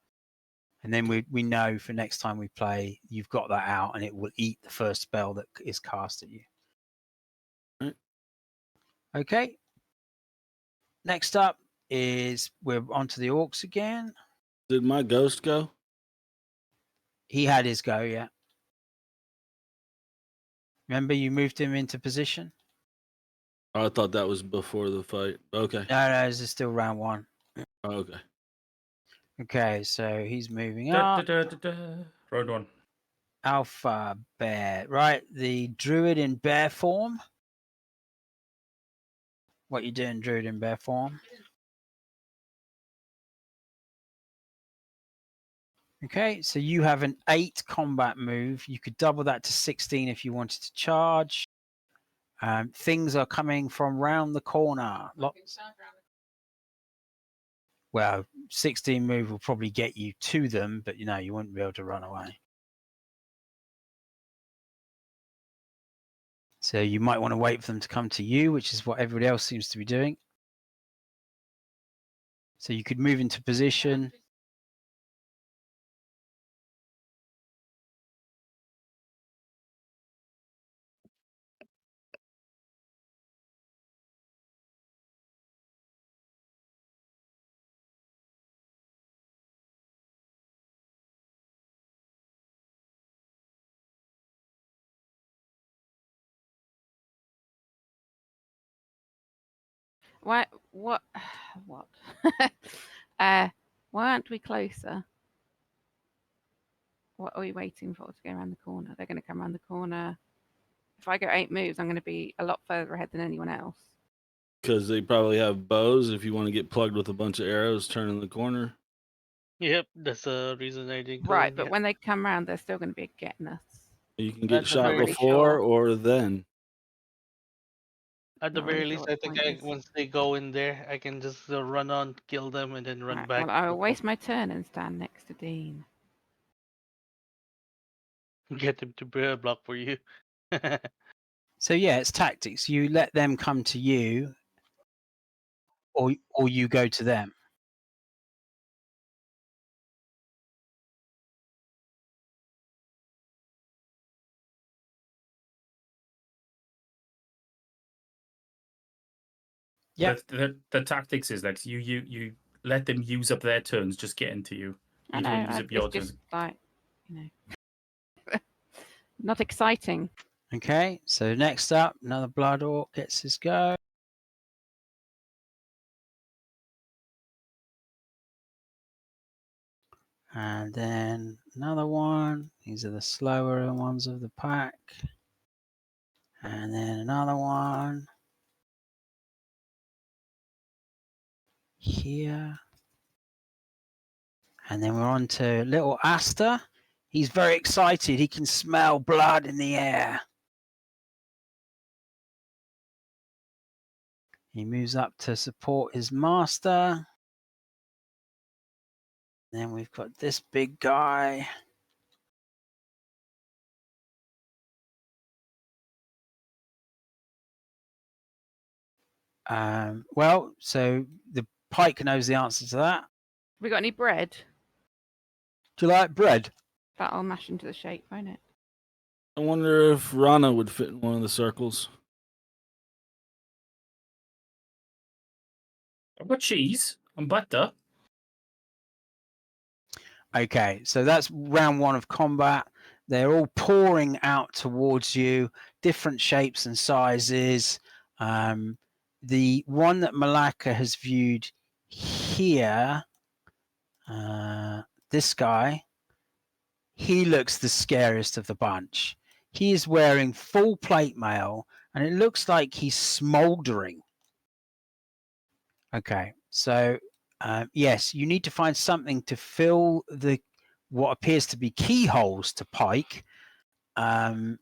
and then we know for next time we play you've got that out, and it will eat the first spell that is cast at you. Right. Okay. Next up is we're onto the orcs again. Did my ghost go? He had his go, yeah. Remember, you moved him into position. Oh, I thought that was before the fight. Okay. No, this is still round 1. Oh, okay. Okay, so he's moving Da, up. da, da, da, da. Round 1. Alpha bear, right? The druid in bear form. What you doing, druid in bear form? Okay, so you have an 8 combat move. You could double that to 16 if you wanted to charge. Things are coming from round the corner. Well, 16 move will probably get you to them, but you wouldn't be able to run away. So you might want to wait for them to come to you, which is what everybody else seems to be doing. So you could move into position. What? What? Why aren't we closer? What are we waiting for to go around the corner? They're going to come around the corner. If I go 8 moves, I'm going to be a lot further ahead than anyone else. Because they probably have bows. If you want to get plugged with a bunch of arrows, turn in the corner. Yep, that's the reason I didn't go Right, in but yet. when they come around, they're still going to be getting us. You can get That's shot very before sure. or then. At the Not really very sure least, what I the think point is. once they go in there, I can just run on, kill them, and then run Right, back. well, I will waste my turn and stand next to Dean. Get them to block for you. So yeah, it's tactics. You let them come to you, or you go to them. Yeah. The tactics is that you let them use up their turns, just getting to you. I You know, don't use up your it's turns. just like, not exciting. Okay, so next up, another blood orc gets his go. And then another one. These are the slower ones of the pack. And then another one. Here. And then we're on to little Asta. He's very excited. He can smell blood in the air. He moves up to support his master. Then we've got this big guy. Well, so the pike knows the answer to that. We got any bread? Do you like bread? That'll mash into the shape, won't it? I wonder if Rana would fit in one of the circles. I've got cheese and butter. Okay, so that's round 1 of combat. They're all pouring out towards you, different shapes and sizes. The one that Malaka has viewed here, this guy, he looks the scariest of the bunch. He is wearing full plate mail, and it looks like he's smoldering. Okay, so yes, you need to find something to fill what appears to be keyholes to Pike. They're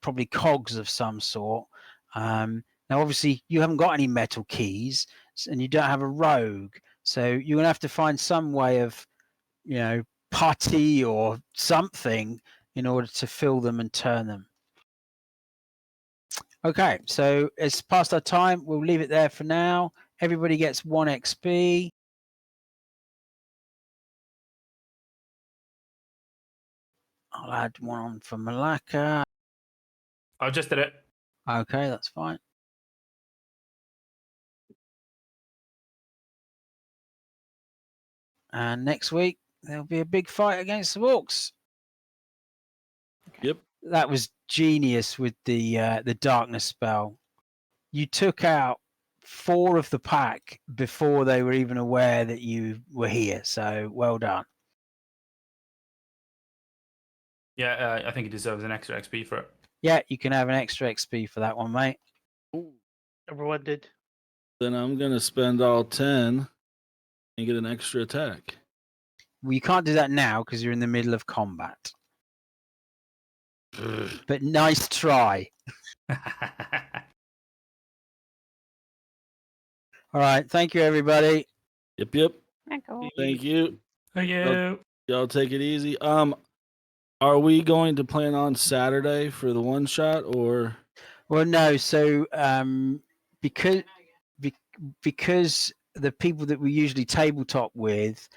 probably cogs of some sort. Now, obviously, you haven't got any metal keys, and you don't have a rogue, so you're gonna have to find some way of, putty or something in order to fill them and turn them. Okay, so it's past our time. We'll leave it there for now. Everybody gets 1 XP. I'll add 1 on for Malacca. I just did it. Okay, that's fine. And next week there'll be a big fight against the Orcs. Yep. That was genius with the darkness spell. You took out 4 of the pack before they were even aware that you were here. So well done. Yeah, I think he deserves an extra XP for it. Yeah, you can have an extra XP for that one, mate. Everyone did. Then I'm gonna spend all 10 and get an extra attack. Well, you can't do that now because you're in the middle of combat. But nice try. All right, thank you, everybody. Yep. Echo. Thank you. Thank you. Y'all take it easy. Are we going to plan on Saturday for the one shot or? Well, no. So because because the people that we usually tabletop with